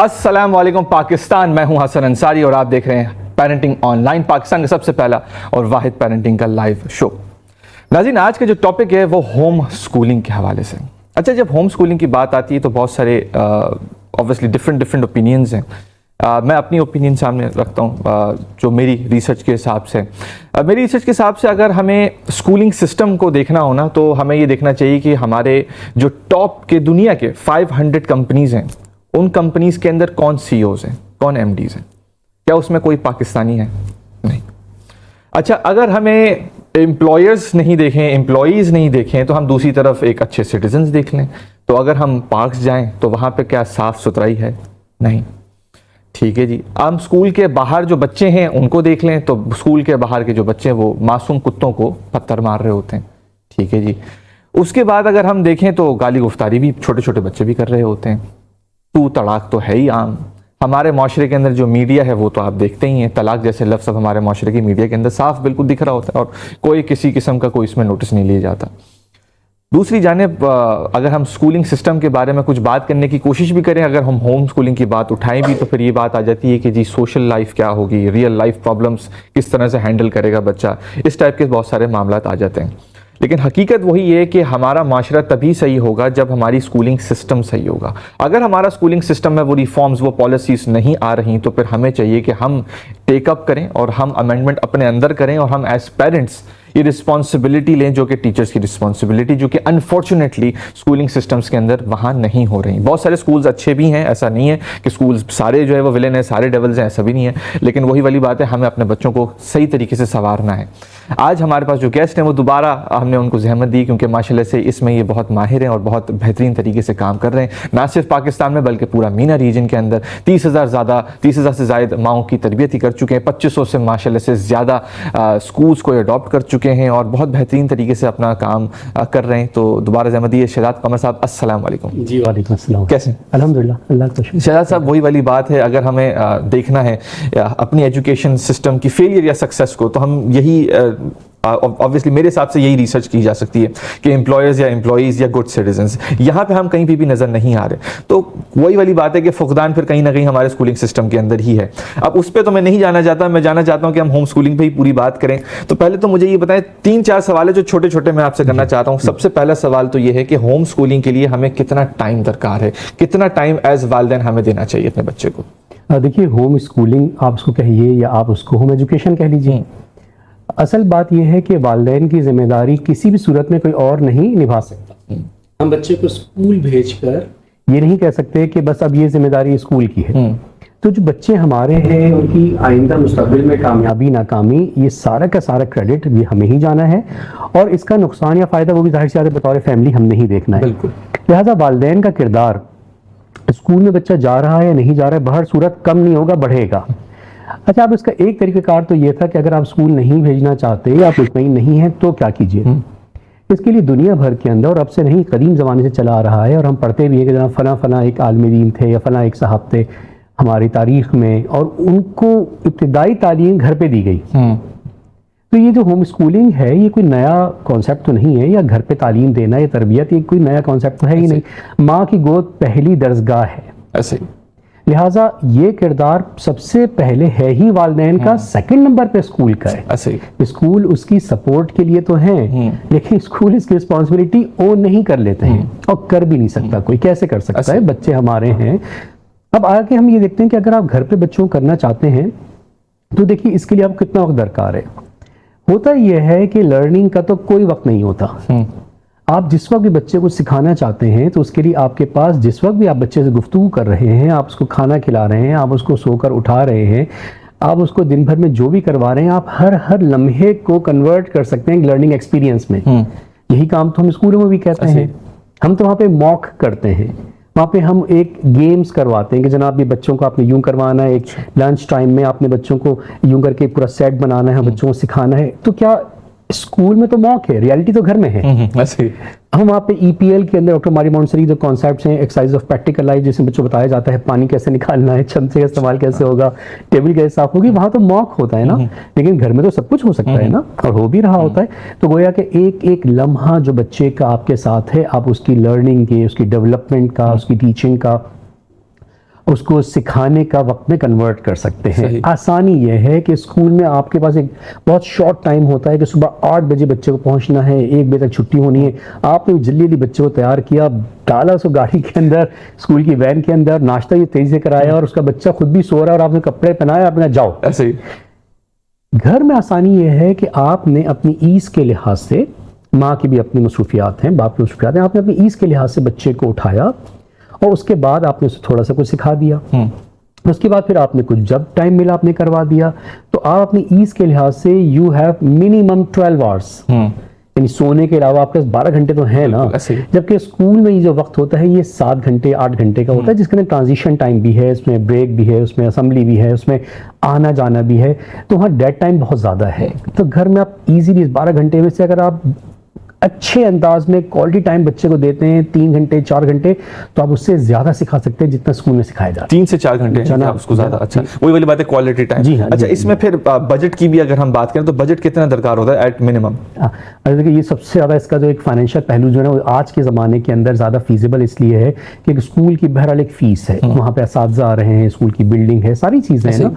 अस्सलाम वालेकुम पाकिस्तान, मैं हूं हसन अंसारी और आप देख रहे हैं पेरेंटिंग ऑनलाइन, पाकिस्तान का सबसे पहला और वाहिद पेरेंटिंग का लाइव शो। नाज़रीन, आज का जो टॉपिक है वो होम स्कूलिंग के हवाले से। अच्छा, जब होम स्कूलिंग की बात आती है तो बहुत सारे ऑब्वियसली डिफरेंट ओपिनियंस हैं। मैं अपनी ओपिनियन सामने रखता हूँ जो मेरी रिसर्च के हिसाब से। मेरी रिसर्च के हिसाब से अगर हमें स्कूलिंग सिस्टम को देखना हो ना, तो हमें ये देखना चाहिए कि हमारे जो टॉप के दुनिया के 500 कंपनीज़ हैं, उन कंपनीज़ के अंदर कौन CEOs हैं, कौन MDs हैं, क्या उसमें कोई पाकिस्तानी है? नहीं। अच्छा, अगर हमें एम्प्लॉयर्स नहीं देखें, एम्प्लॉयज़ नहीं देखें, तो हम दूसरी तरफ एक अच्छे सिटीजन्स देख लें। तो अगर हम पार्क्स जाएं तो वहाँ पे क्या साफ़ सुथराई है? नहीं। ठीक है जी। हम स्कूल के बाहर जो बच्चे हैं उनको देख लें तो स्कूल के बाहर के जो बच्चे हैं वो मासूम कुत्तों को पत्थर मार रहे होते हैं। ठीक है जी। उसके बाद अगर हम देखें तो गाली गुफ्तारी भी छोटे छोटे बच्चे भी कर रहे होते हैं। तू तलाक तो है ही आम। हमारे माशरे के अंदर जो मीडिया है वो तो आप देखते ही हैं, तलाक जैसे लफ्ज़ अब हमारे माशरे की मीडिया के अंदर साफ बिल्कुल दिख रहा होता है और कोई किसी किस्म का कोई इसमें नोटिस नहीं लिया जाता। दूसरी जानिब अगर हम स्कूलिंग सिस्टम के बारे में कुछ बात करने की कोशिश भी करें, अगर हम होम स्कूलिंग की बात उठाएं भी, तो फिर ये बात आ जाती है कि जी सोशल लाइफ क्या होगी, रियल लाइफ प्रॉब्लम्स किस तरह से हैंडल करेगा बच्चा, इस टाइप के बहुत सारे मामला आ जाते हैं। लेकिन हकीकत वही है कि हमारा माशरा तभी सही होगा जब हमारी स्कूलिंग सिस्टम सही होगा। अगर हमारा स्कूलिंग सिस्टम में वो रिफॉर्म्स, वो पॉलिसीज़ नहीं आ रही, तो फिर हमें चाहिए कि हम टेकअप करें और हम अमेंडमेंट अपने अंदर करें और हम एज पेरेंट्स ये रिस्पॉन्सिबिलिटी लें जो कि टीचर्स की रिस्पॉन्सिबिलिटी, जो कि अनफॉर्चुनेटली स्कूलिंग सिस्टम्स के अंदर वहाँ नहीं हो रही। बहुत सारे स्कूल्स अच्छे भी हैं, ऐसा नहीं है कि स्कूल्स सारे जो है वो विलेन है, सारे डेवल्स हैं, ऐसा भी नहीं है। लेकिन वही वाली बात है, हमें अपने बच्चों को सही तरीके से संवारना है। आज हमारे पास जो गेस्ट हैं वो दोबारा हमने उनको जहमत दी, क्योंकि माशाल्लाह से इसमें ये बहुत माहिर हैं और बहुत बेहतरीन तरीके से काम कर रहे हैं, ना सिर्फ पाकिस्तान में बल्कि पूरा मीना रीजन के अंदर। 30,000 से ज़ायद माओं की तरबियत ही कर चुके हैं, 2500 से माशाल्लाह से ज़्यादा स्कूल्स को अडॉप्ट कर चुके हैं और बहुत बेहतरीन तरीके से अपना काम कर रहे हैं। तो दोबारा जहमत दी है शहजाद कमर साहब, अस्सलाम वालेकुम। जी वालेकुम अस्सलाम। कैसे? अल्हम्दुलिल्लाह, अल्लाह का शुक्र। शहजाद साहब, वही वाली बात है, अगर हमें देखना है अपनी एजुकेशन सिस्टम की फेलियर या सक्सेस को, तो हम यही ऑब्वियसली मेरे हिसाब से यही रिसर्च की जा सकती है कि एम्प्लॉयर्स या एम्प्लॉयज़ या गुड सिटीजन्स, यहाँ पे हम कहीं भी नज़र नहीं आ रहे। तो वही वाली बात है कि फुकदान फिर कहीं ना कहीं हमारे स्कूलिंग सिस्टम के अंदर ही है। अब उस पर तो मैं नहीं जाना चाहता, मैं जाना चाहता हूँ कि हम होम स्कूलिंग पे ही पूरी बात करें। तो पहले तो मुझे ये बताएं, 3-4 सवाल है जो छोटे छोटे मैं आपसे करना चाहता हूँ। सबसे पहला सवाल तो ये है कि होम स्कूलिंग के लिए हमें कितना टाइम दरकार है, कितना टाइम एज वालिदैन हमें देना चाहिए अपने बच्चे को? देखिए, होम स्कूलिंग आप उसको कहिए या आप उसको होम एजुकेशन कह लीजिए, असल बात यह है कि वालिदैन की जिम्मेदारी किसी भी सूरत में कोई और नहीं निभा सकता। हम बच्चे को स्कूल भेजकर ये नहीं कह सकते कि बस अब ये जिम्मेदारी स्कूल की है। तो जो बच्चे हमारे हैं उनकी आइंदा मुस्तकबिल में कामयाबी नाकामी, ये सारा का सारा क्रेडिट भी हमें ही जाना है और इसका नुकसान या फ़ायदा वो भी जाहिर सी बात है बतौर फैमिली हमने ही देखना है। बिल्कुल। लिहाजा वालिदैन का किरदार, स्कूल में बच्चा जा रहा है या नहीं जा रहा है, बहर सूरत कम नहीं होगा, बढ़ेगा। अच्छा, अब इसका एक तरीक़ाकार तो ये था कि अगर आप स्कूल नहीं भेजना चाहते या आप मुतमईन नहीं हैं तो क्या कीजिए। इसके लिए दुनिया भर के अंदर, और अब से नहीं कदीम ज़माने से चला आ रहा है, और हम पढ़ते भी हैं कि जनाब फ़ना फ़ना एक आलिम दीन थे या फ़ना एक साहब थे हमारी तारीख़ में, और उनको इब्तिदाई तालीम घर पे दी गई। तो ये जो होम स्कूलिंग है ये कोई नया कॉन्सेप्ट तो नहीं है, या घर पे तालीम देना या तरबियत, ये कोई नया कॉन्सेप्ट तो है ही नहीं। माँ की गोद पहली दरसगाह है, ऐसे। लिहाजा ये किरदार सबसे पहले है ही वालिदैन का, सेकंड नंबर पे स्कूल का है। ऐसे स्कूल उसकी सपोर्ट के लिए तो है, लेकिन स्कूल इसकी रिस्पॉन्सिबिलिटी ओन नहीं कर लेते हैं और कर भी नहीं सकता कोई। कैसे कर सकता है? बच्चे हमारे हैं। अब आगे हम ये देखते हैं कि अगर आप घर पे बच्चों को करना चाहते हैं तो देखिए इसके लिए आपको कितना वक्त दरकार है। होता यह है कि लर्निंग का तो कोई वक्त नहीं होता। आप जिस वक्त भी बच्चे को सिखाना चाहते हैं तो उसके लिए आपके पास, जिस वक्त भी आप बच्चे से गुफ्तगू कर रहे हैं, आप उसको खाना खिला रहे हैं, आप उसको सोकर उठा रहे हैं, आप उसको दिन भर में जो भी करवा रहे हैं, आप हर लम्हे को कन्वर्ट कर सकते हैं लर्निंग एक्सपीरियंस में। यही काम तो हम स्कूलों में भी कहते हैं। हम तो वहाँ पे मॉक करते हैं, वहाँ पे हम एक गेम्स करवाते हैं कि जनाब ये बच्चों को आपने यूं करवाना है, एक लंच टाइम में आपने बच्चों को यूं करके पूरा सेट बनाना है, बच्चों को सिखाना है। तो क्या स्कूल में तो मॉक है, रियलिटी तो घर में है। हम वहाँ पे EPL के अंदर डॉक्टर मारी माउंटसरी जो कॉन्सेप्ट्स हैं, एक्सरसाइज ऑफ प्रैक्टिकल लाइफ, जिसमें बच्चों को बताया जाता है पानी कैसे निकालना है, चमचे का इस्तेमाल कैसे होगा, टेबल कैसे साफ होगी, वहाँ तो मॉक होता है ना। लेकिन घर में तो सब कुछ हो सकता है ना, और हो भी रहा होता है। तो गोया कि एक एक लम्हा जो बच्चे का आपके साथ है, आप उसकी लर्निंग के, उसकी डेवलपमेंट का, उसकी टीचिंग का उसको सिखाने का वक्त में कन्वर्ट कर सकते हैं। सही। आसानी यह है कि स्कूल में आपके पास एक बहुत शॉर्ट टाइम होता है कि सुबह 8 बजे बच्चे को पहुंचना है, 1 बजे तक छुट्टी होनी है। आपने जल्दी जल्दी बच्चे को तैयार किया, डाला उसको गाड़ी के अंदर, स्कूल की वैन के अंदर, नाश्ता ये तेजी से कराया और उसका बच्चा खुद भी सो रहा है और आपने कपड़े पहनाए, आपने जाओ। ऐसे ही घर में आसानी यह है कि आपने अपनी ईज के लिहाज से, माँ की भी अपनी मसरूफियात हैं, बाप की मसरूफियात हैं, आपने अपनी ईज के लिहाज से बच्चे को उठाया और उसके बाद आपने उसे थोड़ा सा कुछ सिखा दिया। उसके बाद फिर आपने कुछ जब टाइम मिला आपने करवा दिया। तो आप अपनी ईज के लिहाज से यू हैव मिनिमम 12 आवर्स, यानी सोने के अलावा आपके पास 12 घंटे तो है ना। जबकि स्कूल में ये जो वक्त होता है ये 7 घंटे 8 घंटे का होता है, जिसके अंदर ट्रांजिशन टाइम भी है, इसमें ब्रेक भी है, उसमें असेंबली भी है, उसमें आना जाना भी है। तो वहाँ डेड टाइम बहुत ज़्यादा है। तो घर में आप इजीली इस 12 घंटे में से अगर आप अच्छे अंदाज में क्वालिटी टाइम बच्चे को देते हैं 3 घंटे 4 घंटे, तो आप उससे ज्यादा सिखा सकते हैं जितना स्कूल में सिखाया जाता है। 3 से 4 घंटे आप उसको ज्यादा। अच्छा, वही वाली बात है, क्वालिटी टाइम। जी हाँ। अच्छा, इसमें फिर बजट की भी अगर हम बात करें तो बजट कितना दरकार होता है एट मिनिमम? देखिए, ये सबसे ज्यादा इसका जो एक फाइनेंशियल पहलू जो है ना, वो आज के जमाने के अंदर ज्यादा फीजिबल इसलिए है कि एक स्कूल की बहरहाल एक फीस है, वहां पे असातिज़ा आ रहे हैं, स्कूल की बिल्डिंग है, सारी चीजें हैं ना।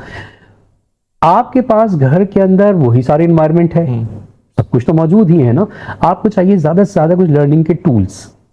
आपके पास घर के अंदर वही सारे इन्वायरमेंट है, सब कुछ तो मौजूद ही है ना। आपको चाहिए ज्यादा से ज्यादा कुछ लर्निंग के टूल्स।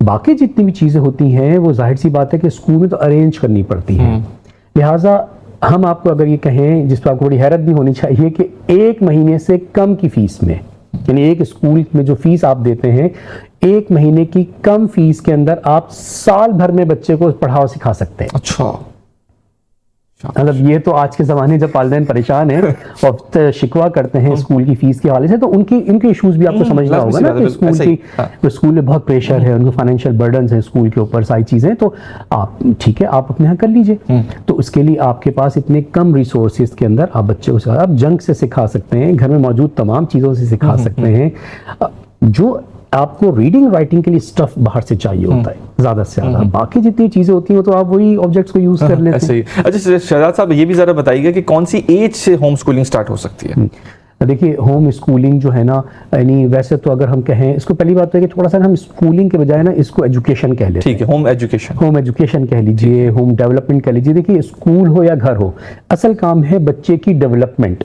बाकी जितनी भी चीजें होती हैं वो जाहिर सी बात है कि स्कूल में तो अरेंज करनी पड़ती है। लिहाजा हम आपको अगर ये कहें, जिस पर आपको बड़ी हैरत भी होनी चाहिए, कि 1 महीने से कम की फीस में, यानी एक स्कूल में जो फीस आप देते हैं 1 महीने की कम फीस के अंदर आप साल भर में बच्चे को पढ़ाओ सिखा सकते हैं। अच्छा, मतलब ये तो आज के ज़माने जब वालिदैन परेशान हैं और शिकवा करते हैं स्कूल की फीस के हवाले से, तो इनके इश्यूज भी आपको समझना होगा ना कि स्कूल में बहुत प्रेशर है, उनको फाइनेंशियल बर्डन्स हैं स्कूल के ऊपर, सारी चीज़ें। तो आप ठीक है, आप अपने यहाँ कर लीजिए। तो उसके लिए आपके पास इतने कम रिसोर्सेज के अंदर आप बच्चे को आप जंक से सिखा सकते हैं, घर में मौजूद तमाम चीज़ों से सिखा सकते हैं। जो आपको रीडिंग राइटिंग के लिए स्टफ बाहर से चाहिए होता है ज्यादा से ज्यादा, बाकी जितनी चीजें होती हैं तो आप वही ऑब्जेक्ट्स को यूज कर लेते हैं। अच्छा शहजाद साहब, ये भी जरा बताइएगा कि कौन सी एज से होम स्कूलिंग स्टार्ट हो सकती है? देखिए, होम स्कूलिंग जो है ना, यानी वैसे तो अगर हम कहें, इसको पहली बात तो है कि थोड़ा सा हम स्कूलिंग के बजाय ना इसको एजुकेशन कह लेते हैं। ठीक है, होम एजुकेशन कह लीजिए, होम डेवलपमेंट कह लीजिए। देखिए, स्कूल हो या घर हो, असल काम है बच्चे की डेवलपमेंट,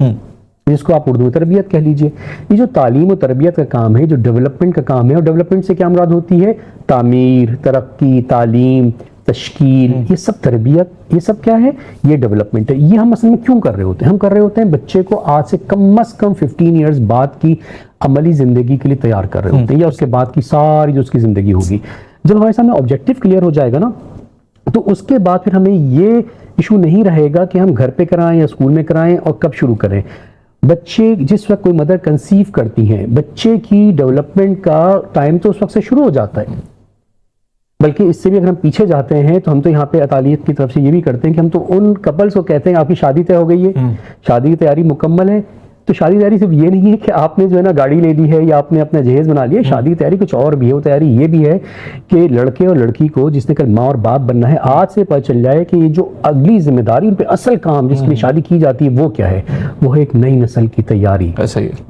जिसको आप उर्दू में तरबियत कह लीजिए। ये जो तालीम और तरबियत का काम है, जो डेवलपमेंट का काम है, और डेवलपमेंट से क्या मुराद होती है? तामीर, तरक्की, तालीम, तश्कील, ये सब तरबियत, ये सब क्या है? ये डेवलपमेंट है। ये हम असल में क्यों कर रहे होते हैं? हम कर रहे होते हैं बच्चे को आज से कम से कम 15 ईयर्स बाद की अमली जिंदगी के लिए तैयार कर रहे होते हैं, या उसके बाद की सारी जो उसकी जिंदगी होगी। जब हमारे सामने ऑब्जेक्टिव क्लियर हो जाएगा ना, तो उसके बाद फिर हमें ये इशू नहीं रहेगा कि हम घर पे कराएं या स्कूल में कराएं और कब शुरू करें। बच्चे जिस वक्त कोई मदर कंसीव करती हैं, बच्चे की डेवलपमेंट का टाइम तो उस वक्त से शुरू हो जाता है। बल्कि इससे भी अगर हम पीछे जाते हैं तो हम तो यहाँ पे अतालियत की तरफ से ये भी करते हैं कि हम तो उन कपल्स को कहते हैं आपकी शादी तय हो गई है, शादी की तैयारी मुकम्मल है। तो शादी की तैयारी सिर्फ ये नहीं है कि आपने जो है ना गाड़ी ले ली है या आपने अपना जहेज बना लिया। शादी की तैयारी कुछ और भी है। वो तैयारी ये भी है कि लड़के और लड़की को, जिसने कल माँ और बाप बनना है, आज से पता चल जाए कि ये जो अगली जिम्मेदारी, उन पे असल काम जिसके लिए शादी की जाती है वो क्या है। वो है एक नई नस्ल की तैयारी,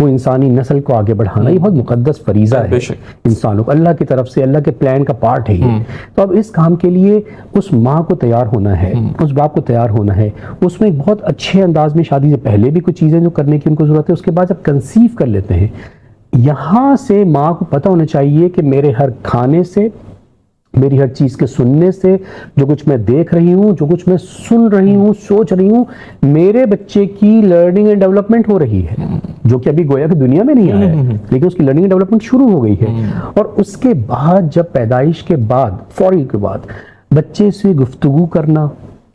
वो इंसानी नस्ल को आगे बढ़ाना। ये बहुत मुकद्दस फरीजा है इंसानों को, अल्लाह की तरफ से, अल्लाह के प्लान का पार्ट है ये। तो अब इस काम के लिए उस माँ को तैयार होना है, उस बाप को तैयार होना है। उसमें एक बहुत अच्छे अंदाज में शादी से पहले भी कुछ चीज़ें जो करने की उनको जरूरत है, उसके बाद जब कंसीव कर लेते हैं, यहां से माँ को पता होना चाहिए कि मेरे हर खाने से, मेरी हर चीज के सुनने से, जो कुछ मैं देख रही हूं, जो कुछ मैं सुन रही हूं, सोच रही हूं, मेरे बच्चे की लर्निंग एंड डेवलपमेंट हो रही है, जो कि अभी गोया की दुनिया में नहीं आया है, लेकिन उसकी लर्निंग एंड डेवलपमेंट शुरू हो गई है। और उसके बाद जब पैदाइश के बाद, फौरी के बाद बच्चे से गुफ्तगू करना,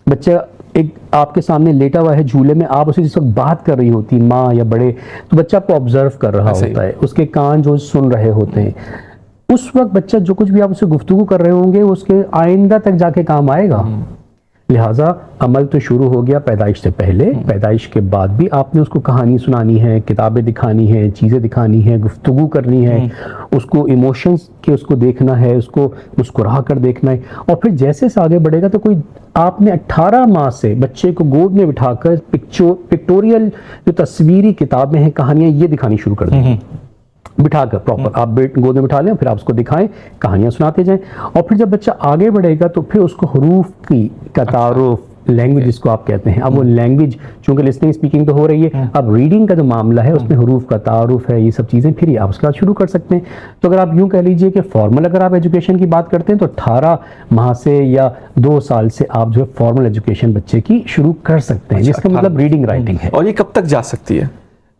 बच्चा एक आपके सामने लेटा हुआ है झूले में, आप उसे जिस वक्त बात कर रही होती माँ या बड़े, तो बच्चा आपको ऑब्जर्व कर रहा होता है, उसके कान जो सुन रहे होते हैं। उस वक्त बच्चा जो कुछ भी आप उससे गुफ्तगू कर रहे होंगे उसके आइंदा तक जाके काम आएगा। लिहाजा अमल तो शुरू हो गया पैदाइश से पहले, पैदाइश के बाद भी आपने उसको कहानी सुनानी है, किताबें दिखानी है, चीज़ें दिखानी है, गुफ्तगू करनी है, उसको इमोशंस के उसको देखना है, उसको मुस्कुरा कर देखना है। और फिर जैसे से आगे बढ़ेगा तो कोई आपने 18 माह से बच्चे को गोद में बिठाकर पिक्टोरियल जो तस्वीरी किताबें हैं, कहानियां, ये दिखानी शुरू कर दी। बिठाकर प्रॉपर आप गोद में बिठा लें, फिर आप उसको दिखाएं, कहानियां सुनाते जाएं, और फिर जब बच्चा आगे बढ़ेगा तो फिर उसको हरूफ का तारुफ, लैंग्वेज जिसको आप कहते हैं, अब वो लैंग्वेज चूंकि लिसनिंग स्पीकिंग तो हो रही है, अब रीडिंग का जो मामला है उसमें हरूफ का तारुफ है, ये सब चीज़ें फिर आप उसके बाद शुरू कर सकते हैं। तो अगर आप यूं कह लीजिए कि फॉर्मल अगर आप एजुकेशन की बात करते हैं तो 18 माह से या 2 साल से आप जो है फॉर्मल एजुकेशन बच्चे की शुरू कर सकते हैं, जिसका मतलब रीडिंग राइटिंग है। और ये कब तक जा सकती है?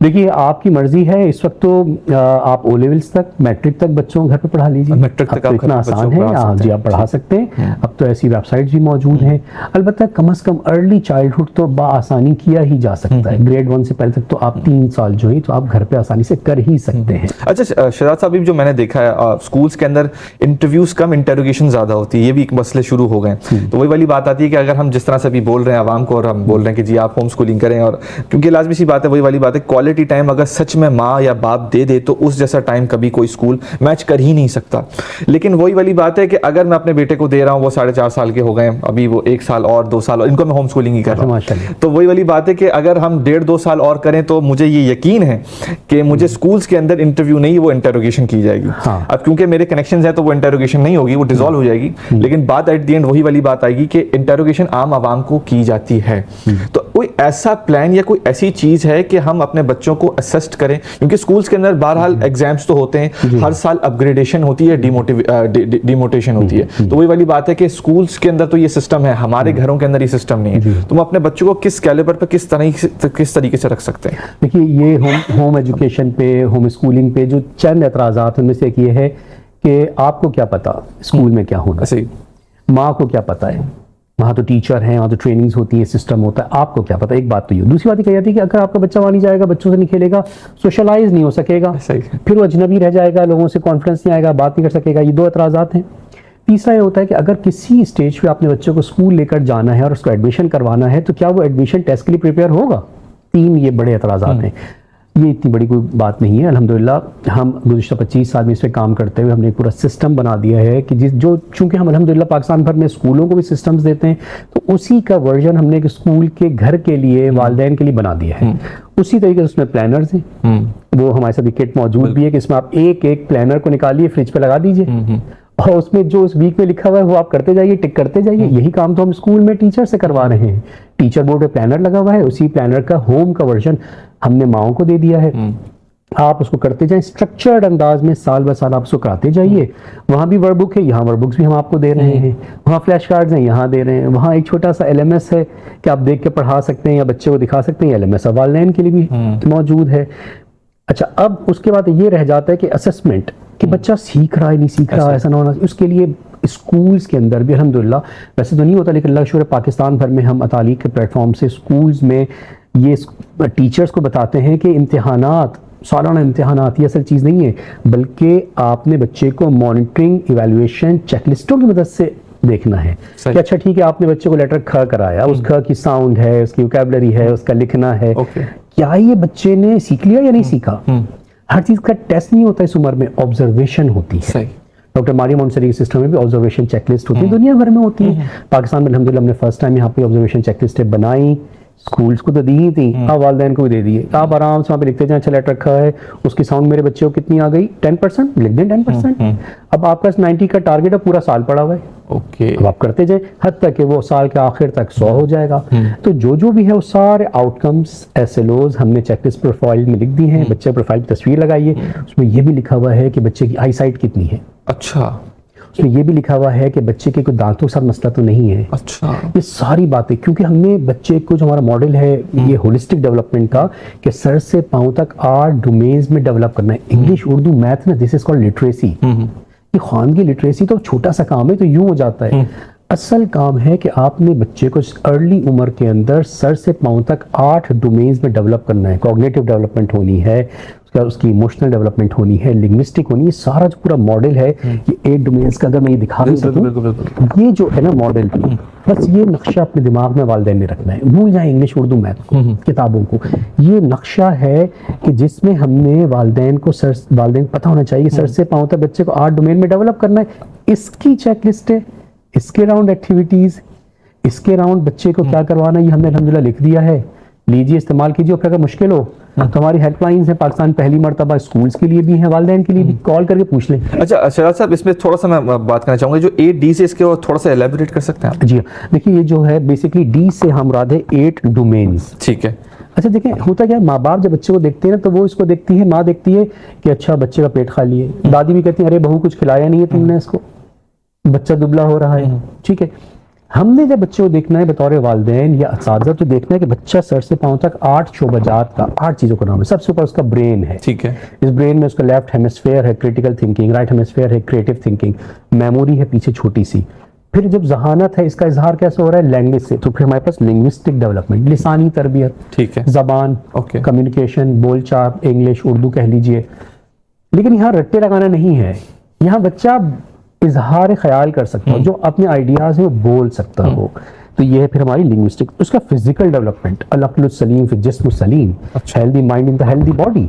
देखिए आपकी मर्जी है, इस वक्त तो आप ओ लेवल्स तक, मैट्रिक तक बच्चों को घर पे पढ़ा लीजिए, मैट्रिक तक तो इतना आसान है, आप जी आप पढ़ा सकते हैं। अब तो ऐसी वेबसाइट्स भी मौजूद हैं। अलबत्ता कम से कम अर्ली चाइल्डहुड तो बाआसानी किया ही जा सकता है, ग्रेड 1 से पहले तक तो आप 3 साल जो है तो आप घर पे आसानी से कर ही सकते हैं। अच्छा शहजाद साहब, जो मैंने देखा है स्कूल्स के अंदर इंटरव्यूज कम, इंटेरोगेशन ज्यादा होती है, ये भी एक मसले शुरू हो गए। तो वही वाली बात आती है कि अगर हम जिस तरह से भी बोल रहे हैं आवाम को, और हम बोल रहे हैं कि जी आप होम स्कूलिंग करें, और क्योंकि लाजमी सी बात है, वही वाली बात है, क्वालिटी टाइम अगर सच में माँ या बाप दे दे तो उस जैसा टाइम कभी कोई स्कूल मैच कर ही नहीं सकता। लेकिन वही वाली बात है कि अगर मैं अपने बेटे को दे रहा हूँ, वो 4.5 साल के हो गए, अभी वो 1 साल और 2 साल और इनको मैं होम स्कूलिंग ही कर रहा हूँ, तो वही वाली बात है कि अगर हम 1.5-2 साल और करें तो मुझे ये यकीन है कि मुझे स्कूल्स के अंदर इंटरव्यू नहीं, वो इंटेरोगेशन की जाएगी। हाँ। अब क्योंकि मेरे कनेक्शन है तो वो इंटेरोगेशन नहीं होगी, वो डिसॉल्व हो जाएगी। लेकिन बात एट द एंड वही वाली बात आएगी कि इंटेरोगेशन आम आवाम को की जाती है। तो कोई ऐसा प्लान या कोई ऐसी चीज है कि हम अपने बच्चों को असिस्ट करें, क्योंकि स्कूल्स के अंदर बहरहाल एग्जाम्स तो होते हैं, हर साल अपग्रेडेशन होती है, डिमोटेशन होती है। तो वही वाली बात है कि स्कूल्स के अंदर तो ये सिस्टम है, हमारे घरों के अंदर ये सिस्टम नहीं है। तो हम अपने बच्चों को किस कैलिबर पर किस तरीके से रख सकते हैं? देखिए ये होम एजुकेशन पे, होम स्कूलिंग पे जो चंद एतराज़ात उनमें से एक ये है कि आपको क्या पता स्कूल में क्या होना, सही, माँ को क्या पता है, वहाँ तो टीचर हैं, वहाँ तो ट्रेनिंग्स होती है, सिस्टम होता है, आपको क्या पता। एक बात तो ये। दूसरी बात ये कही जाती है कि अगर आपका बच्चा वहाँ नहीं जाएगा, बच्चों से नहीं खेलेगा, सोशलाइज नहीं हो सकेगा, फिर वो अजनबी रह जाएगा, लोगों से कॉन्फ्रेंस नहीं आएगा, बात नहीं कर सकेगा। ये 2 एतराज़ात हैं। तीसरा ये होता है कि अगर किसी स्टेज पे आपने बच्चों को स्कूल लेकर जाना है और उसको एडमिशन करवाना है, तो क्या वो एडमिशन टेस्ट के लिए प्रिपेयर होगा? 3 ये बड़े एतराज़ात हैं। ये इतनी बड़ी कोई बात नहीं है। अल्हम्दुलिल्लाह हम गुज़िश्ता 25 साल में इस पर काम करते हुए हमने पूरा सिस्टम बना दिया है कि चूँकि हम अल्हम्दुलिल्लाह पाकिस्तान भर में स्कूलों को भी सिस्टम्स देते हैं, तो उसी का वर्जन हमने एक स्कूल के घर के लिए, वालिदैन के लिए बना दिया है। उसी तरीके से उसमें प्लानर्स हैं, वो हमारे साथ किट मौजूद भी है कि इसमें आप एक प्लानर को निकालिए, फ्रिज पे लगा दीजिए, और उसमें जो उस वीक में लिखा हुआ है वो आप करते जाइए, टिक करते जाइए। यही काम तो हम स्कूल में टीचर से करवा रहे हैं। टीचर बोर्ड पे प्लानर लगा हुआ है, उसी प्लानर का होम का वर्जन हमने माओ को दे दिया है। आप उसको करते जाएं स्ट्रक्चर्ड अंदाज में, साल ब साल आप उसको कराते जाइए। वहाँ भी वर्कबुक है, यहाँ वर्कबुक्स भी हम आपको दे रहे हैं, वहाँ फ्लैश कार्ड्स हैं, यहाँ दे रहे हैं, वहाँ एक छोटा सा LMS है कि आप देख के पढ़ा सकते हैं या बच्चे को दिखा सकते हैं। LMS वालिदैन के लिए भी मौजूद है। अच्छा, अब उसके बाद ये रह जाता है कि असेसमेंट, कि बच्चा सीख रहा है नहीं सीख रहा है, ऐसा ना होना। उसके लिए स्कूल्स के अंदर भी अल्हम्दुलिल्लाह, वैसे तो नहीं होता लेकिन अल्लाह का शुक्र पाकिस्तान भर में हम अतालीक के प्लेटफॉर्म से स्कूल्स में ये टीचर्स को बताते हैं कि इम्तिहानात, सालाना इम्तिहानात ये असल चीज़ नहीं है, बल्कि आपने बच्चे को मॉनिटरिंग, इवैल्यूएशन, चेकलिस्टों की मदद से देखना है कि अच्छा ठीक है, आपने बच्चे को लेटर ख कराया, उस ख की साउंड है, उसकी वोकैबुलरी है, उसका लिखना है, क्या ये बच्चे ने सीख लिया या नहीं सीखा। हर चीज़ का टेस्ट नहीं होता इस उम्र में, ऑब्जर्वेशन होती है। डॉक्टर मारिया मोंटेसरी सिस्टम में भी ऑब्जर्वेशन चेकलिस्ट होती है, दुनिया भर में होती है। पाकिस्तान में अल्हम्दुलिल्लाह हमने फर्स्ट टाइम यहाँ पे ऑब्जर्वेशन चेकलिस्ट बनाई, स्कूल्स को तो दी ही थी, आप वालिदैन को भी दे दिए। आप आराम से वहाँ पे लिखते जाए, अच्छा लेटर रखा है, उसकी साउंड मेरे बच्चे को कितनी आ गई, 10%, लिख दें 10%। अब आपका 90 का टारगेट है, पूरा साल पड़ा हुआ है, अब आप करते जाए, हद तक कि वो साल के आखिर तक 100 हो जाएगा। तो जो भी है वो सारे आउटकम्स, SLOs हमने चेकलिस्ट प्रोफाइल में लिख दी हैं। बच्चे प्रोफाइल की तस्वीर लगाइए, उसमें ये भी लिखा हुआ है कि बच्चे की आई साइट कितनी है। अच्छा, उसमें ये भी लिखा हुआ है कि बच्चे के कोई दांतों के साथ मसला तो नहीं है। अच्छा, ये सारी बातें, क्योंकि हमने बच्चे को, जो हमारा मॉडल है ये होलिस्टिक डेवलपमेंट का, कि सर से पांव तक 8 डोमेन्स में डेवलप करना है। इंग्लिश, उर्दू, मैथ ना, दिस इज कॉल्ड लिटरेसी। ये खानगी लिटरेसी तो छोटा सा काम है, तो यूं हो जाता है। असल काम है कि आपने बच्चे को अर्ली उम्र के अंदर सर से पांव तक 8 डोमेन्स में डेवलप करना है। कॉग्निटिव डेवलपमेंट होनी है, उसकी इमोशनल डेवलपमेंट होनी है, लिंग्विस्टिक होनी है। सारा जो पूरा मॉडल है ये 8 डोमेन्स का, अगर मैं ये दिखा भी सकूं, ये जो है ना मॉडल, बस ये नक्शा अपने दिमाग में वालिदैन ने रखना है। भूल जाए इंग्लिश, उर्दू, मैथ को, किताबों को। ये नक्शा है कि जिसमें हमने वालिदैन को पता होना चाहिए सर से पांव तक बच्चे को 8 डोमेन में डेवलप करना है। इसकी चेकलिस्ट है, इसके राउंड एक्टिविटीज, इसके राउंड बच्चे को क्या करवाना, ये हमने अल्हम्दुलिल्लाह लिख दिया है। लीजिए, इस्तेमाल कीजिए, और फिर अगर मुश्किल हो तो हमारी हेल्पलाइंस है पाकिस्तान, पहली मरतबा स्कूल्स के लिए भी है, वालिदैन के लिए भी, कॉल करके पूछ लें। अच्छा शहजाद साहब, इसमें थोड़ा सा मैं बात करना चाहूँगा, जो 8D से इसके और थोड़ा सा एलेबोरेट कर सकते हैं आप? जी देखिए, ये जो है बेसिकली डी से हम मुराद है 8 डोमेन्स। ठीक है। अच्छा देखें, होता क्या है, माँ बाप जब बच्चे को देखते हैं ना, तो वो इसको देखती है, माँ देखती है कि अच्छा बच्चे का पेट खाली है, दादी भी कहती है अरे बहू कुछ खिलाया नहीं है तुमने इसको, बच्चा दुबला हो रहा है। ठीक है, हमने जब बच्चे को देखना है बतौर वालिदैन या असातिज़ा, तो देखना है कि बच्चा सर से पांव तक 8 शोबाजात का, 8 चीज़ों का नाम है। सबसे ऊपर उसका ब्रेन है। ठीक है। इस ब्रेन में उसका लेफ्ट हेमिस्फेयर है क्रिटिकल थिंकिंग, राइट हेमिस्फेयर है क्रिएटिव थिंकिंग, मेमोरी है पीछे छोटी सी। फिर जब जहानत है, इसका इजहार कैसे हो रहा है, लैंग्वेज से, तो फिर हमारे पास लिंग्विस्टिक डेवलपमेंट, लिसानी तरबियत, ठीक है, जबान, ओके, कम्युनिकेशन, बोलचाल, इंग्लिश, उर्दू कह लीजिए। लेकिन यहाँ रट्टे लगाना नहीं है, यहाँ बच्चा इजहार ख्याल कर सकता हो, जो अपने आइडियाज है वो बोल सकता हो। तो ये है फिर हमारी लिंग्विस्टिक। उसका फिजिकल डेवलपमेंट, अल-अक्ल सलीम फिल जिस्म Salim, healthy mind in the healthy body.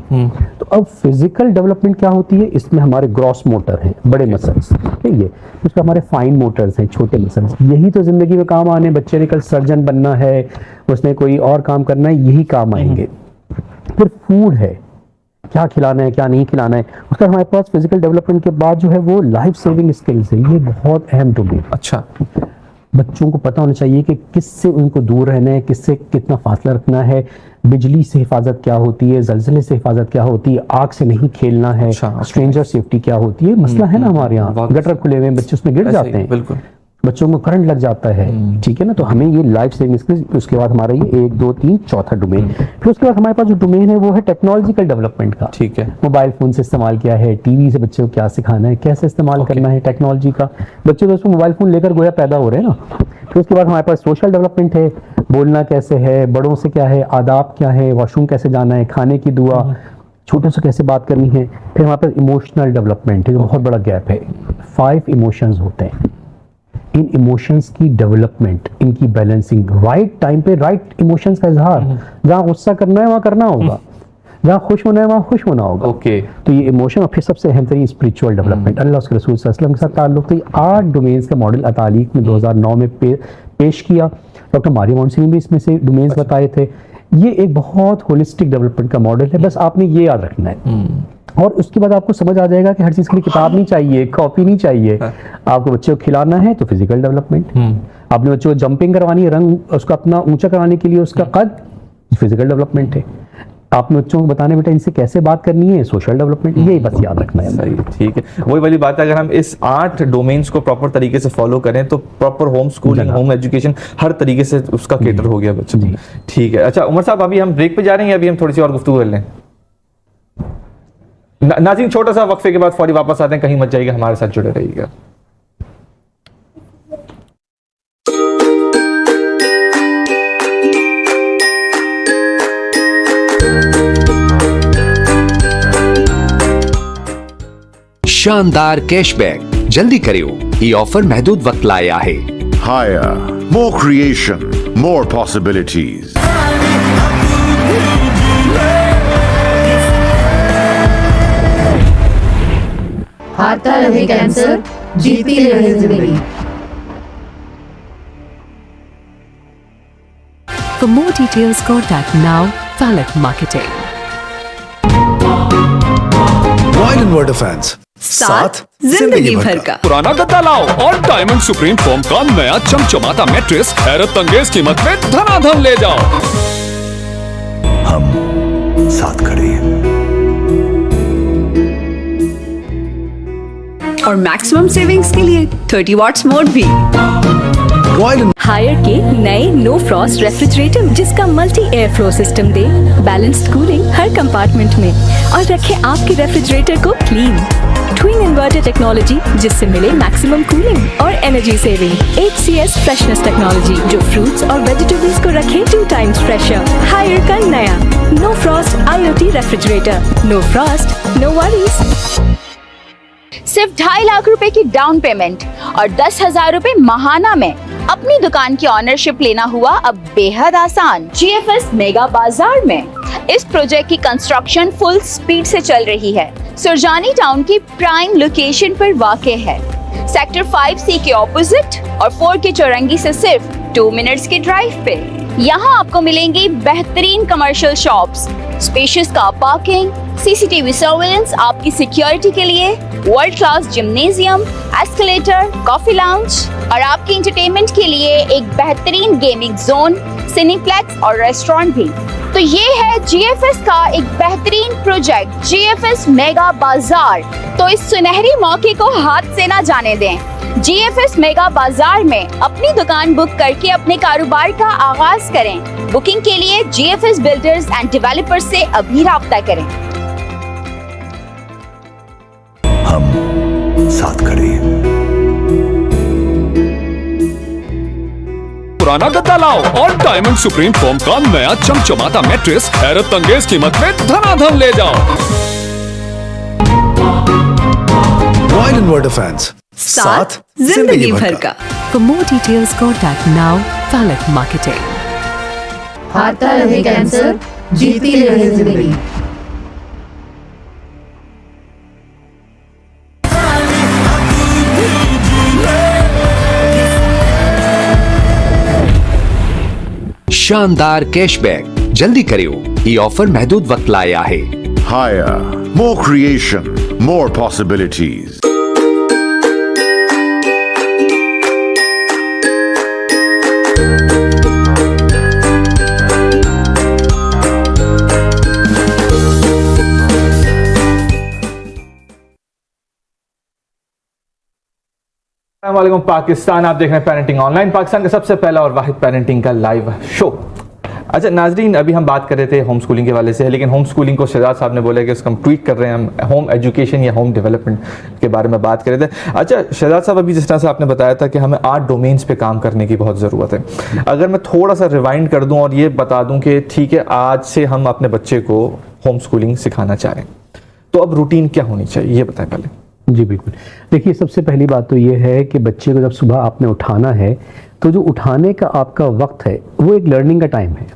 तो अब फिजिकल डेवलपमेंट क्या होती है, इसमें हमारे ग्रॉस मोटर हैं, बड़े मसल्स, ठीक है, उसका हमारे फाइन मोटर्स हैं, छोटे मसल्स। यही तो जिंदगी में काम आने, बच्चे ने कल सर्जन बनना है, उसने कोई और काम करना है, यही काम आएंगे। फिर फूड है, क्या खिलाना है क्या नहीं खिलाना है, उसका हमारे पास फिजिकल डेवलपमेंट के बाद जो है वो लाइफ सेविंग स्किल्स है, ये बहुत अहम डोमेन। अच्छा, बच्चों को पता होना चाहिए कि किससे उनको दूर रहना है, किससे कितना फासला रखना है, बिजली से हिफाजत क्या होती है, जलजले से हिफाजत क्या होती है, आग से नहीं खेलना है, स्ट्रेंजर सेफ्टी क्या होती है। मसला है ना हमारे यहाँ, गटर खुले हुए बच्चे उसमें गिर जाते हैं, बिल्कुल, बच्चों को करंट लग जाता है। ठीक है ना, तो हमें ये लाइफ सेविंग स्किल्स, उसके बाद हमारा ये 1 2 3 चौथा डोमेन। फिर उसके बाद हमारे पास जो डोमेन है वो है टेक्नोलॉजिकल डेवलपमेंट का। ठीक है, मोबाइल फोन से इस्तेमाल क्या है, टीवी से बच्चे को क्या सिखाना है, कैसे इस्तेमाल करना है टेक्नोलॉजी का। बच्चे तो उसमें मोबाइल फोन लेकर गोया पैदा हो रहे हैं ना। फिर उसके बाद हमारे पास सोशल डेवलपमेंट है, बोलना कैसे है, बड़ों से क्या है, आदाब क्या है, वॉशरूम कैसे जाना है, खाने की दुआ, छोटे से कैसे बात करनी है। फिर हमारे पास इमोशनल डेवलपमेंट है, बहुत बड़ा गैप है। 5 इमोशंस होते हैं, इन इमोशंस की डेवलपमेंट, इनकी बैलेंसिंग, राइट टाइम पे राइट इमोशंस का इजहार। जहाँ गुस्सा करना है वहाँ करना होगा, जहाँ खुश होना है वहाँ खुश होना होगा। ओके, तो ये इमोशन, और फिर सबसे अहम तरीन स्पिरिचुअल डेवलपमेंट, अल्लाह उसके रसूल सल्लल्लाहु अलैहि वसल्लम के साथ ताल्लुक। तो ये 8 डोमेन्स का मॉडल अतालीक में 2009 में पेश किया। डॉक्टर मारिया मोंटेसरी ने भी इसमें से डोमेन्स बताए थे। ये एक बहुत होलिस्टिक डेवलपमेंट का मॉडल है, बस आपने ये याद रखना है। और उसके बाद आपको समझ आ जाएगा कि हर चीज़ के लिए किताब नहीं चाहिए, कॉपी नहीं चाहिए। आपको बच्चे को खिलाना है तो फिजिकल डेवलपमेंट, आपने बच्चे को जंपिंग करवानी है, रंग उसका अपना ऊंचा कराने के लिए उसका कद, फिजिकल डेवलपमेंट है। आपने बच्चों को बताने बेटा इनसे कैसे बात करनी है, सोशल डेवलपमेंट, यही बस याद रखना है। सही, ठीक है, वही वाली बात है, अगर हम इस 8 डोमेन्स को प्रॉपर तरीके से फॉलो करें तो proper home schooling, home education हर तरीके से उसका केटर हो गया बच्चों। ठीक है। अच्छा उमर साहब, अभी हम ब्रेक पे जा रहे हैं, अभी हम थोड़ी सी और गुफ्तगू कर लें? नाज़रीन, छोटा सा वक्फे के बाद फौरी वापस आते हैं, कहीं मत जाइएगा, हमारे साथ जुड़े रहिएगा। शानदार कैशबैक, जल्दी करियो, ये ऑफर महदूद वक्त लाया है। Higher, more creation, more possibilities. हारता रहे कैंसर, जीती रहे जिंदगी। For more details, contact now Falak Marketing. Royal inverter fans, साथ जिंदगी भर का। पुराना गद्दा लाओ और डायमंड सुप्रीम फोम का नया चमचमाता मैट्रेस हैरत अंगेज कीमत में धनाधन ले जाओ। हम साथ खड़े हैं। और मैक्सिमम सेविंग्स के लिए 30 वॉट्स मोड भी। रॉयल हायर के नए नो फ्रॉस्ट रेफ्रिजरेटर, जिसका मल्टी एयर फ्लो सिस्टम दे बैलेंस्ड कूलिंग हर कंपार्टमेंट में और रखे आपके रेफ्रिजरेटर को क्लीन। ट्विन इन्वर्टर टेक्नोलॉजी, जिससे मिले मैक्सिमम कूलिंग और energy saving. HCS freshness technology, जो फ्रूट्स और वेजिटेबल्स को रखे 2 टाइम्स फ्रेशर। हायर का नया no frost IoT refrigerator. No frost, no worries. सिर्फ 2.5 लाख रुपए की डाउन पेमेंट और 10,000 रुपए माहाना में अपनी दुकान की ऑनरशिप लेना हुआ अब बेहद आसान। GFS मेगा बाजार में इस प्रोजेक्ट की कंस्ट्रक्शन फुल स्पीड से चल रही है। सुरजानी टाउन की प्राइम लोकेशन पर वाक़ है। सेक्टर 5C के ऑपोजिट और 4 के चौरंगी से सिर्फ 2 मिनट्स की ड्राइव पे। यहाँ आपको मिलेंगी बेहतरीन commercial shops, spacious car parking, CCTV surveillance आपकी सिक्योरिटी के लिए, world class gymnasium, escalator, coffee lounge और आपके एंटरटेनमेंट के लिए एक बेहतरीन गेमिंग जोन, सिनेप्लेक्स और रेस्टोरेंट भी। तो ये है जीएफएस का एक बेहतरीन प्रोजेक्ट, जीएफएस मेगा बाजार। तो इस सुनहरी मौके को हाथ से ना जाने दें। जीएफएस मेगा बाजार में अपनी दुकान बुक करके अपने कारोबार का आगाज करें। बुकिंग के लिए जीएफएस बिल्डर्स एंड डेवलपर्स से अभी राब्ता करें। हम साथ खड़े हैं। पुराना गद्दा लाओ और डायमंड सुप्रीम फॉर्म का नया चमचमाता मैट्रेस हैरत अंगेज कीमत में धनाधन ले जाओ। रॉयल इन्वर्टर फैंस, साथ जिंदगी भर का। For more details, contact now Falak Marketing. हारता रहे कैंसर, जीती रहे जिंदगी। शानदार कैशबैक जल्दी करियो ये ऑफर महदूद वक्त लाया है। Higher, more creation, more possibilities. अस्सलामुअलैकुम पाकिस्तान, आप देख रहे हैं पेरेंटिंग ऑनलाइन, पाकिस्तान का सबसे पहला और वाहिद पेरेंटिंग का लाइव शो। अच्छा नाजरीन, अभी हम बात कर रहे थे होम स्कूलिंग के वाले से, लेकिन होम स्कूलिंग को शहजाद साहब ने बोला कि उसको हम ट्वीट कर रहे हैं, हम होम एजुकेशन या होम डेवलपमेंट के बारे में बात कर रहे थे। अच्छा शहजाद साहब, अभी जिस तरह से आपने बताया था कि हमें 8 डोमेन्स पे काम करने की बहुत ज़रूरत है, अगर मैं थोड़ा सा रिवाइंड कर दूँ और ये बता दूँ कि ठीक है आज से हम अपने बच्चे को होम स्कूलिंग सिखाना चाह रहे हैं, तो अब रूटीन क्या होनी चाहिए ये बताएं पहले। जी बिल्कुल, देखिए सबसे पहली बात तो ये है कि बच्चे को जब सुबह आपने उठाना है तो जो उठाने का आपका वक्त है वो एक लर्निंग का टाइम है,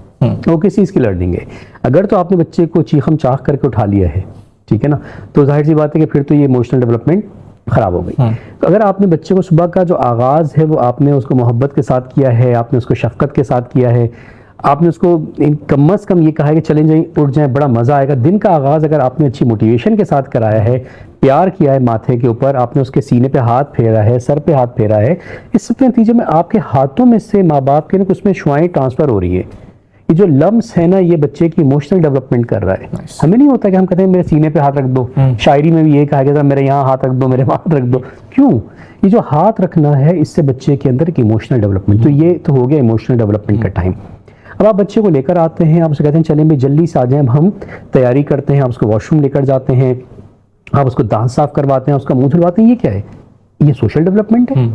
वो किस चीज़ की लर्निंग है। अगर तो आपने बच्चे को चीखम चाह करके उठा लिया है, ठीक है ना, तो जाहिर सी बात है कि फिर तो ये इमोशनल डेवलपमेंट ख़राब हो गई। तो अगर आपने बच्चे को सुबह का जो आगाज़ है वो आपने उसको मोहब्बत के साथ किया है, आपने उसको शफ़क़त के साथ किया है, आपने उसको कम अज़ कम ये कहा है कि चलें जाएं उठ जाएं, बड़ा मज़ा आएगा। दिन का आगाज़ अगर आपने अच्छी मोटिवेशन के साथ कराया है, प्यार किया है, माथे के ऊपर आपने उसके सीने पे हाथ फेरा है, सर पे हाथ फेरा है, इस सब के नतीजे में आपके हाथों में से माँ बाप के ना उसमें शुआएं ट्रांसफ़र हो रही है। ये जो लम्स है ना, ये बच्चे की इमोशनल डेवलपमेंट कर रहा है। हमें नहीं होता कि हम कहते हैं मेरे सीने पे हाथ रख दो, शायरी में भी ये कहा गया था मेरे यहाँ हाथ रख दो, मेरे हाथ रख दो। क्यों? ये जो हाथ रखना है इससे बच्चे के अंदर एक इमोशनल डेवलपमेंट, तो ये तो हो गया इमोशनल डेवलपमेंट का टाइम। अब आप बच्चे को लेकर आते हैं, आप उससे कहते हैं चलें भाई जल्दी से आ जाएं, हम तैयारी करते हैं, आप उसको वॉशरूम लेकर जाते हैं, आप उसको दांत साफ करवाते हैं, उसका मुंह धुलवाते हैं। ये क्या है? ये सोशल डेवलपमेंट है,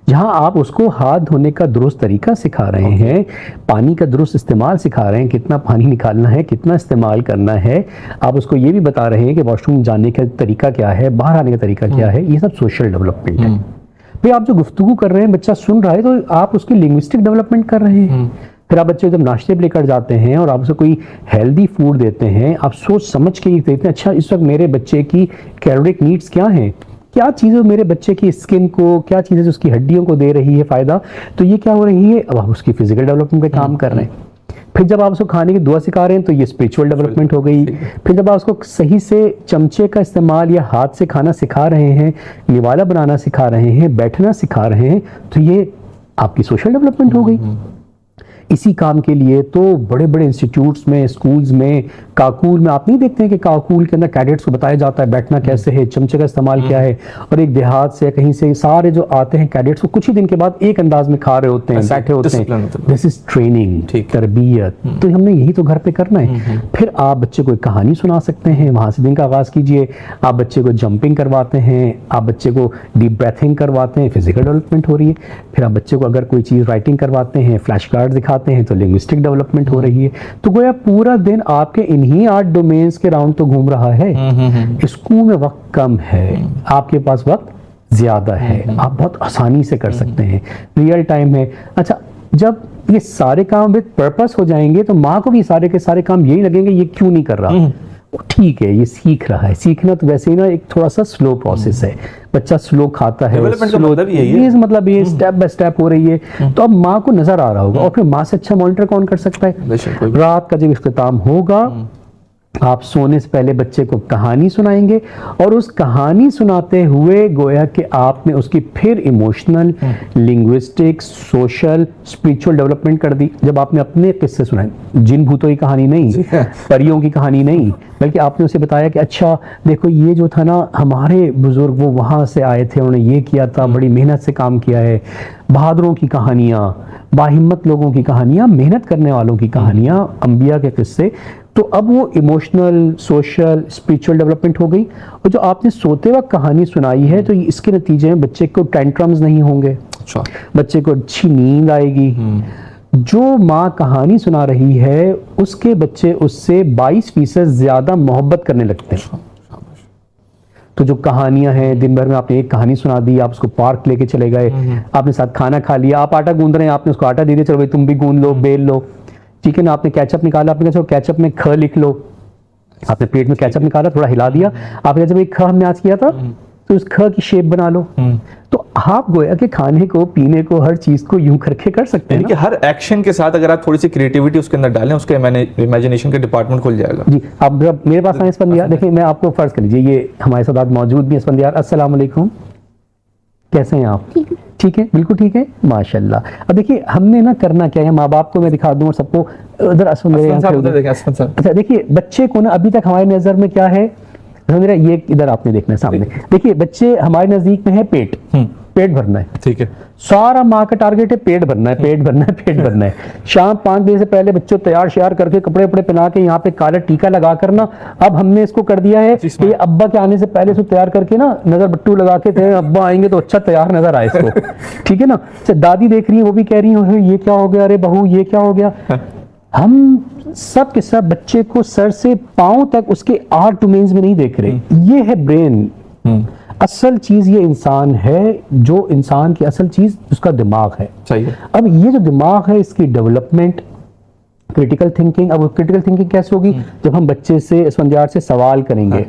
जहां आप उसको हाथ धोने का दुरुस्त तरीका सिखा रहे हैं, पानी का दुरुस्त इस्तेमाल सिखा रहे हैं, कितना पानी निकालना है, कितना इस्तेमाल करना है। आप उसको ये भी बता रहे हैं कि वॉशरूम जाने का तरीका क्या है, बाहर आने का तरीका क्या है। ये सब सोशल डेवलपमेंट है। फिर आप जो गुफ्तगू कर रहे हैं, बच्चा सुन रहा है, तो आप उसकी लिंग्विस्टिक डेवलपमेंट कर रहे हैं। फिर आप बच्चे जब नाश्ते पे लेकर जाते हैं और आप उसे कोई हेल्दी फूड देते हैं, आप सोच समझ के ही देते हैं, अच्छा इस वक्त मेरे बच्चे की कैलोरिक नीड्स क्या हैं, क्या चीज़ें मेरे बच्चे की स्किन को, क्या चीज़ें जो उसकी हड्डियों को दे रही है फ़ायदा, तो ये क्या हो रही है। अब आप उसकी फिजिकल डेवलपमेंट पे काम कर रहे हैं। फिर जब आप उसको खाने की दुआ सिखा रहे हैं तो ये स्पिरिचुअल डेवलपमेंट हो गई। फिर जब आप उसको सही से चमचे का इस्तेमाल या हाथ से खाना सिखा रहे हैं, निवाला बनाना सिखा रहे हैं, बैठना सिखा रहे हैं, तो ये आपकी सोशल डेवलपमेंट हो गई। इसी काम के लिए तो बड़े बड़े इंस्टीट्यूट्स में, स्कूल्स में, काकूल में आप नहीं देखते हैं कि काकूल के अंदर कैडेट्स को बताया जाता है बैठना कैसे है, चमचे का इस्तेमाल क्या है। और एक देहात से कहीं से सारे जो आते हैं कैडेट्स को कुछ ही दिन के बाद एक अंदाज में खा रहे होते हैं, बैठे होते हैं। दिस इज ट्रेनिंग, तरबियत। तो हमने यही तो घर पे करना है। फिर आप बच्चे को एक कहानी सुना सकते हैं, वहां से दिन का आगाज कीजिए। आप बच्चे को जंपिंग करवाते हैं, आप बच्चे को डीप ब्रेथिंग करवाते हैं, फिजिकल डेवलपमेंट हो रही है। फिर आप बच्चे को अगर कोई चीज़ राइटिंग करवाते हैं, फ्लैश कार्ड दिखाते हैं, तो लिंग्विस्टिक डेवलपमेंट हो रही है। तो गोया पूरा दिन आपके इन्हीं 8 डोमेन्स के राउंड तो घूम रहा है। स्कूल में वक्त कम है, आपके पास वक्त ज्यादा है, आप बहुत आसानी से कर सकते हैं, रियल टाइम है। अच्छा, जब ये सारे काम विद पर्पस हो जाएंगे तो माँ को भी सारे के सारे काम यही लगेंगे ये क्यों नहीं कर रहा। ठीक है, ये सीख रहा है। सीखना तो वैसे ही ना एक थोड़ा सा स्लो प्रोसेस है, बच्चा स्लो खाता है, डेवलपमेंट का slow- मतलब यही है। ये मतलब ये स्टेप बाय स्टेप हो रही है। तो अब माँ को नजर आ रहा होगा, और फिर माँ से अच्छा मॉनिटर कौन कर सकता है? बेशक, कोई भी। रात का जब इख्तिताम होगा, आप सोने से पहले बच्चे को कहानी सुनाएंगे, और उस कहानी सुनाते हुए गोया कि आपने उसकी फिर emotional, linguistic, social, spiritual development कर दी। जब आपने अपने किस्से सुनाए, जिन भूतों की कहानी नहीं, परियों की कहानी नहीं, बल्कि आपने उसे बताया कि अच्छा देखो ये जो था ना, हमारे बुजुर्ग वो वहाँ से आए थे, उन्होंने ये किया था, बड़ी मेहनत से काम किया है। बहादुरों की कहानियाँ, बाहिम्मत लोगों की कहानियाँ, मेहनत करने वालों की कहानियाँ, अंबिया के किस्से। तो अब वो इमोशनल, सोशल, स्पिरिचुअल डेवलपमेंट हो गई। और जो आपने सोते वक्त कहानी सुनाई है, तो इसके नतीजे में बच्चे को टेंट्रम्स नहीं होंगे, अच्छा, बच्चे को अच्छी नींद आएगी। जो माँ कहानी सुना रही है, उसके बच्चे उससे 22% ज्यादा मोहब्बत करने लगते हैं। तो जो कहानियां हैं, दिन भर में आपने एक कहानी सुना दी, आप उसको पार्क लेके चले गए, आपने साथ खाना खा लिया, आप आटा गूंद रहे हैं, आपने उसको आटा दे दिया, चलो भाई तुम भी गूंद लो, बेल लो, ठीक है ना। आपने केचप निकाला, आपने कहा चलो केचप में ख लिख लो, आपने प्लेट में केचप निकाला, थोड़ा हिला दिया, आपने जब एक ख हमने आज किया था, तो उस ख की शेप बना लो। तो आप गोया के खाने को, पीने को, हर चीज को यूं करके कर सकते हैं यानी कि हर एक्शन के साथ अगर आप थोड़ी सी क्रिएटिविटी उसके अंदर डालें, उसके इमेजिनेशन का डिपार्टमेंट खुल जाएगा। जी। अब जब मेरे पास आए स्पंदियार, देखिए मैं आपको फर्ज कर लीजिए, ये हमारे साथ आज मौजूद भी है स्पंदियार। अस्सलाम वालेकुम, कैसे हैं आप? ठीक है, बिल्कुल ठीक है, माशाल्लाह। अब देखिए हमने ना करना क्या है, माँ बाप को मैं दिखा दूं और सबको उधर अच्छा देखिए, बच्चे को ना अभी तक हमारी नजर में क्या है, मेरा ये इधर आपने देखना है सामने, देखिए बच्चे हमारे नजदीक में है पेट, पेट भरना है, ठीक है। सारा माँ का टारगेट है पेट भरना है, पेट भरना है, पेट भरना है। शाम 5 बजे से पहले बच्चों तैयार श्यार करके, कपड़े वपड़े पहना के, यहाँ पे काला टीका लगा करना। अब हमने इसको कर दिया है कि ये अब्बा के आने से पहले इसको तैयार करके ना, नजर बट्टू लगा के थे, अब्बा आएंगे तो अच्छा तैयार नजर आए इसको, ठीक है ना। अच्छा, दादी देख रही है, वो भी कह रही है ये क्या हो गया, अरे बहू ये क्या हो गया। हम सब के सब बच्चे को सर से पांव तक उसके 8 डोमेन्स में नहीं देख रहे। ये है ब्रेन, असल चीज ये इंसान है, जो इंसान की असल चीज उसका दिमाग है। चाहिए। अब ये जो दिमाग है, इसकी डेवलपमेंट, क्रिटिकल थिंकिंग। अब क्रिटिकल थिंकिंग कैसे होगी? जब हम बच्चे से, स्पंदियार से सवाल करेंगे।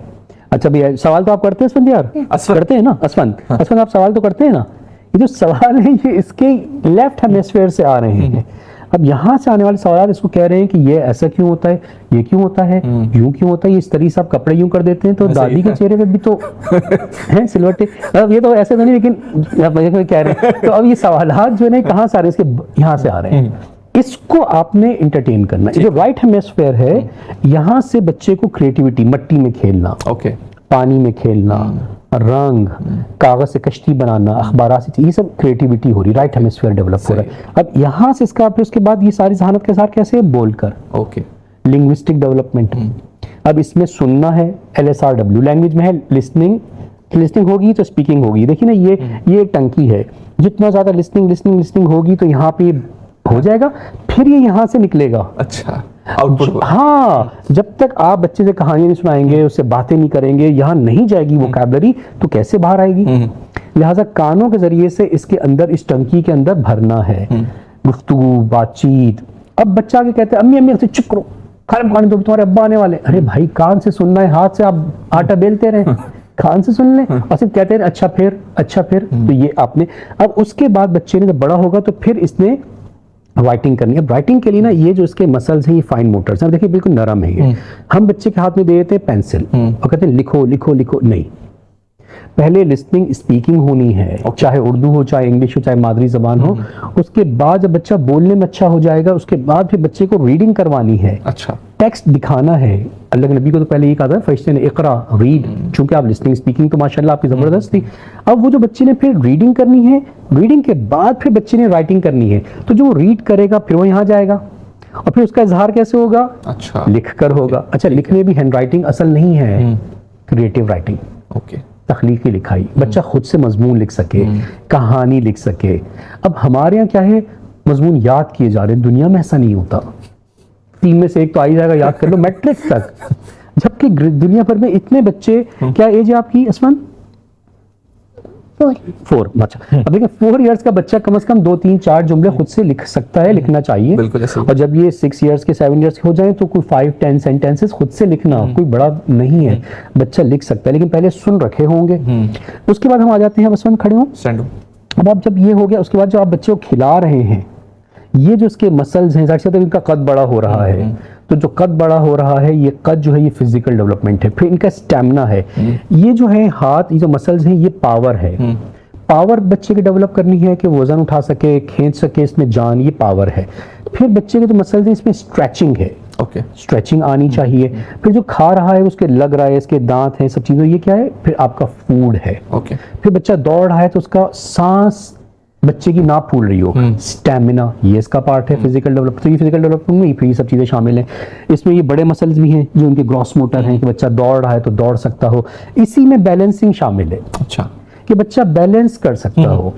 अच्छा भैया, सवाल तो आप करते हैं स्पंदियार? करते हैं ना असफंद, आप सवाल तो करते हैं ना। ये जो सवाल है, ये इसके लेफ्ट हेमिस्फीयर से आ रहे हैं। अब यहाँ से आने वाले सवाल इसको कह रहे हैं कि ये ऐसा क्यों होता है, ये क्यों होता है, यूं क्यों होता है, इस तरीके से आप कपड़े यूं कर देते हैं, तो दादी के चेहरे पे भी तो हैं सिलवटे। अब ये तो ऐसे तो नहीं, लेकिन कह रहे हैं। तो अब ये सवालात जो है कहाँ से आ रहे हैं, इसके यहाँ से आ रहे हैं। इसको आपने इंटरटेन करना। जो राइट हेमिस्फीयर है, यहाँ से बच्चे को क्रिएटिविटी, मट्टी में खेलना, ओके, पानी में खेलना, रंग, कागज से कश्ती बनाना, अखबार से, ये सब क्रिएटिविटी हो रही, राइट हेमिस्फीयर डेवलप हो रहा है। अब यहाँ से इसका फिर उसके बाद ये सारी जहानत के साथ कैसे बोलकर, ओके, लिंग्विस्टिक डेवलपमेंट। अब इसमें सुनना है, LSRW लैंग्वेज में है, लिसनिंग होगी तो स्पीकिंग होगी। देखिए ना, ये एक टंकी है, जितना ज्यादा लिसनिंग होगी तो यहाँ पे हो जाएगा, फिर ये यहाँ से निकलेगा। अच्छा, आउटपुट। हाँ, जब तक आप बच्चे से कहानी नहीं सुनाएंगे, उससे बातें नहीं करेंगे, यहाँ नहीं जाएगी वोकैबुलरी, तो कैसे बाहर आएगी? लिहाजा कानों के जरिए से इसके अंदर, इस टंकी के अंदर भरना है, गुफ्तगू, बातचीत। अब बच्चा आगे कहते हैं, अम्मी चुप करो, खाना पानी दो, तुम्हारे अब्बा आने वाले। अरे भाई, कान से सुनना है, हाथ से आप आटा बेलते रहे, कान से सुन लें, और सिर्फ कहते हैं अच्छा फिर। तो ये आपने, अब उसके बाद बच्चे ने जब बड़ा होगा तो फिर इसने राइटिंग करनी है। राइटिंग के लिए ना, ये जो इसके मसल्स हैं, ये फाइन मोटर्स हैं, देखिए बिल्कुल नरम है ये। हम बच्चे के हाथ में दे देते हैं पेंसिल और कहते हैं लिखो लिखो लिखो, नहीं, पहले लिसनिंग, स्पीकिंग होनी है, चाहे उर्दू हो, चाहे इंग्लिश हो, चाहे मादरी जबान हो। उसके बाद जब बच्चा बोलने में अच्छा हो जाएगा, उसके बाद फिर बच्चे को रीडिंग करवानी है, अच्छा, टेक्स्ट दिखाना है। अल्लाह के नबी को तो पहले ये कहा था फरिश्ते ने, इकरा, रीड, चूंकि आप लिसनिंग स्पीकिंग तो माशाल्लाह आपकी जबरदस्त थी। अब वो जो बच्चे ने फिर रीडिंग करनी है, रीडिंग के बाद फिर बच्चे ने राइटिंग करनी है। तो जो रीड करेगा फिर वो यहाँ जाएगा, और फिर उसका इजहार कैसे होगा? अच्छा, लिख कर होगा। अच्छा, लिखने भी हैंड राइटिंग असल नहीं है, क्रिएटिव राइटिंग, ओके, तख्लीकी लिखाई, बच्चा खुद से मजमून लिख सके, कहानी लिख सके। अब हमारे यहाँ क्या है, मजमून याद किए जा रहे हैं, दुनिया में ऐसा नहीं होता। 3 में से 1 तो आ ही जाएगा, याद कर लो मैट्रिक तक। जबकि दुनिया भर में इतने बच्चे, क्या एज है आपकी असमान? 4 अच्छा। अब देखिए 4 इयर्स का बच्चा कम से कम 2 3 4 जुमले खुद से लिख सकता है, लिखना चाहिए। बिल्कुल ऐसे ही। और जब ये 6 इयर्स के 7 इयर्स के हो जाए तो कोई 5 10 सेंटेंसेस खुद से लिखना कोई बड़ा नहीं है, बच्चा लिख सकता है, लेकिन पहले सुन रखे होंगे। उसके बाद हम आ जाते हैं, बस हम खड़े हों। अब आप जब ये हो गया, उसके बाद जो आप बच्चे को खिला रहे हैं, ये जो इसके मसल्स हैं, जाहिर सी बात है इनका कद बड़ा हो रहा है, तो जो कद बड़ा हो रहा है, ये कद जो है ये फिजिकल डेवलपमेंट है। फिर इनका स्टैमिना है, ये जो है हाथ, ये जो मसल्स हैं, ये पावर है। पावर बच्चे की डेवलप करनी है कि वजन उठा सके, खींच सके, इसमें जान, ये पावर है। फिर बच्चे के जो मसल्स हैं, इसमें स्ट्रेचिंग है, ओके, स्ट्रेचिंग आनी चाहिए। फिर जो खा रहा है उसके लग रहा है, इसके दांत हैं, सब चीज़ें, ये क्या है, फिर आपका फूड है। ओके, फिर बच्चा दौड़ रहा है तो उसका सांस बच्चे की ना फूल रही हो, स्टैमिना, ये इसका पार्ट है फिजिकल डेवलपमेंट। तो ये फिजिकल डेवलपमेंट में फिर ये सब चीज़ें शामिल हैं। इसमें ये बड़े मसल्स भी हैं जो उनके ग्रॉस मोटर हैं, कि बच्चा दौड़ रहा है तो दौड़ सकता हो। इसी में बैलेंसिंग शामिल है, अच्छा, कि बच्चा बैलेंस कर सकता हो।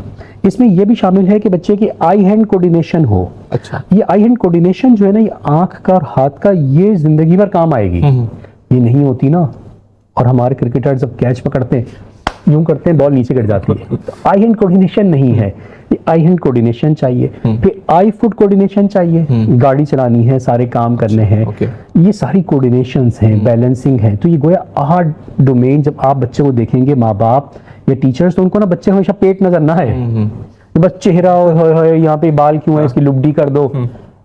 इसमें यह भी शामिल है कि बच्चे की आई हैंड कोऑर्डिनेशन हो। अच्छा, ये आई हैंड कोऑर्डिनेशन जो है ना, ये आंख का और हाथ का, ये जिंदगी भर काम आएगी। ये नहीं होती ना, और हमारे क्रिकेटर जब कैच पकड़ते हैं यूं करते हैं, बॉल नीचे गिर जाती है। आई हैंड कोऑर्डिनेशन नहीं है, ये आई हैंड कोऑर्डिनेशन चाहिए। फिर आई फुट कोऑर्डिनेशन चाहिए, गाड़ी चलानी है, सारे काम करने हैं, ये सारी कोऑर्डिनेशंस हैं, बैलेंसिंग है। तो ये गोया 8 डोमेन, जब आप बच्चे को देखेंगे, माँ बाप या टीचर्स, तो उनको ना बच्चे हमेशा पेट नजर ना है, बस चेहरा हो, यहाँ पे बाल क्यों है, इसकी लुबडी कर दो।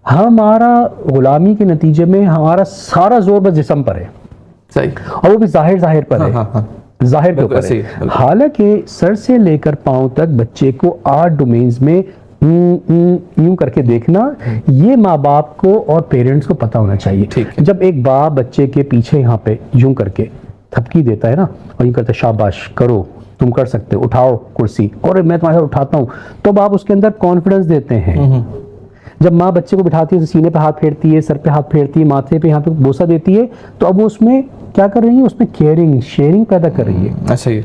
हमारा गुलामी के नतीजे में हमारा सारा जोर बस जिस्म पर है, सही, और वो भी जाहिर पर है, जाहिर के ऊपर है। हालांकि सर से लेकर पांव तक बच्चे को 8 डोमेन्स में यूं करके देखना, ये माँ बाप को और पेरेंट्स को पता होना चाहिए। जब एक बाप बच्चे के पीछे यहाँ पे यूं करके थपकी देता है ना, और यूं करता है, शाबाश करो, तुम कर सकते हो, उठाओ कुर्सी, और मैं तुम्हारे साथ उठाता हूँ, तो आप उसके अंदर कॉन्फिडेंस देते हैं। जब माँ बच्चे को बिठाती है तो सीने पे हाथ फेरती है, सर पे हाथ फेरती है, माथे पे यहाँ पे बोसा देती है, तो अब वो उसमें क्या कर रही है, उसमें केयरिंग, शेयरिंग पैदा कर रही है। ऐसा ही,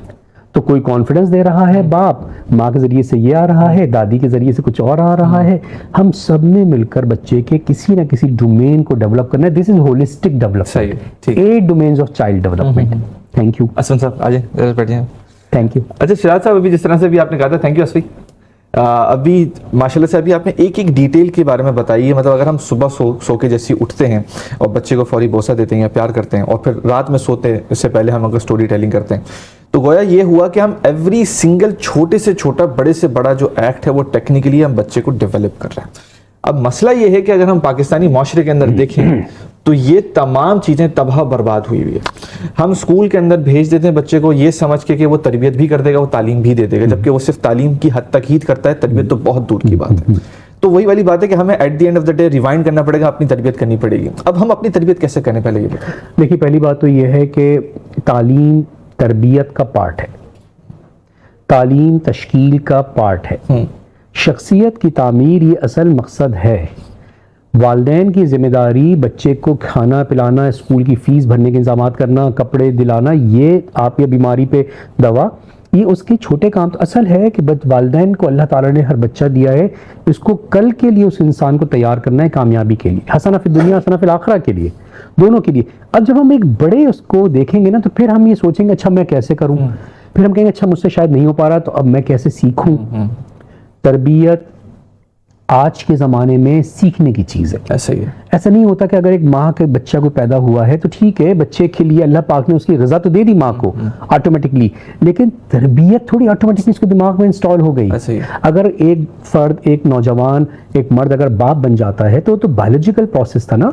तो कोई कॉन्फिडेंस दे रहा है बाप, माँ के जरिए से ये आ रहा है, दादी के जरिए से कुछ और आ रहा है। हम सब ने मिलकर बच्चे के किसी ना किसी डोमेन को डेवलप करना है। This is holistic development, 8 domains of child development. Thank you Assam साहब, आ जाए, बैठ जाए। Thank you. अच्छा शिराज साहब, अभी जिस तरह से भी आपने कहा था, थैंक यू असफी, अभी माशाल्लाह से अभी आपने एक एक डिटेल के बारे में बताई है। मतलब अगर हम सुबह सो के जैसे उठते हैं और बच्चे को फौरी बोसा देते हैं या प्यार करते हैं, और फिर रात में सोते हैं, इससे पहले हम अगर स्टोरी टेलिंग करते हैं, तो गोया ये हुआ कि हम एवरी सिंगल छोटे से छोटा, बड़े से बड़ा जो एक्ट है वो टेक्निकली हम बच्चे को डेवलप कर रहे हैं। अब मसला ये है कि अगर हम पाकिस्तानी माशरे के अंदर देखें तो ये तमाम चीज़ें तबाह बर्बाद हुई हुई है। हम स्कूल के अंदर भेज देते हैं बच्चे को ये समझ के कि वो तरबियत भी कर देगा, वो तालीम भी दे देगा, जबकि वो सिर्फ तालीम की हद तक ही करता है, तरबियत तो बहुत दूर की बात है। तो वही वाली बात है कि हमें at the end of the day rewind करना पड़ेगा, अपनी तरबियत करनी पड़ेगी। अब हम अपनी तरबियत कैसे करें, पहले ये बताएं। देखिए, पहली बात तो ये है कि तालीम तरबियत का पार्ट है, तालीम तश्कील का पार्ट है, शख्सियत की तामीर ये असल मकसद है। वालिदैन की जिम्मेदारी बच्चे को खाना पिलाना, स्कूल की फ़ीस भरने के इंतजाम करना, कपड़े दिलाना, ये आप ये बीमारी पे दवा, ये उसके छोटे काम। तो असल है कि वालिदैन को अल्लाह ताला ने हर बच्चा दिया है, इसको कल के लिए उस इंसान को तैयार करना है कामयाबी के लिए, हसना फिल दुनिया हसना फिल आखिरा के लिए, दोनों के लिए। अब जब हम एक बड़े उसको देखेंगे ना, तो फिर हम ये सोचेंगे अच्छा मैं कैसे करूँ, फिर हम कहेंगे अच्छा मुझसे शायद नहीं हो पा रहा, तो अब मैं कैसे सीखूँ। तरबियत आज के ज़माने में सीखने की चीज़ है। ऐसा ही है, ऐसा नहीं होता कि अगर एक माँ के बच्चा कोई पैदा हुआ है तो ठीक है, बच्चे के लिए अल्लाह पाक ने उसकी ग़िज़ा तो दे दी माँ को ऑटोमेटिकली, लेकिन तरबियत थोड़ी ऑटोमेटिकली उसके दिमाग में इंस्टॉल हो गई। अगर एक फ़र्द, एक नौजवान, एक मर्द अगर बाप बन जाता है तो बायोलॉजिकल प्रोसेस था ना,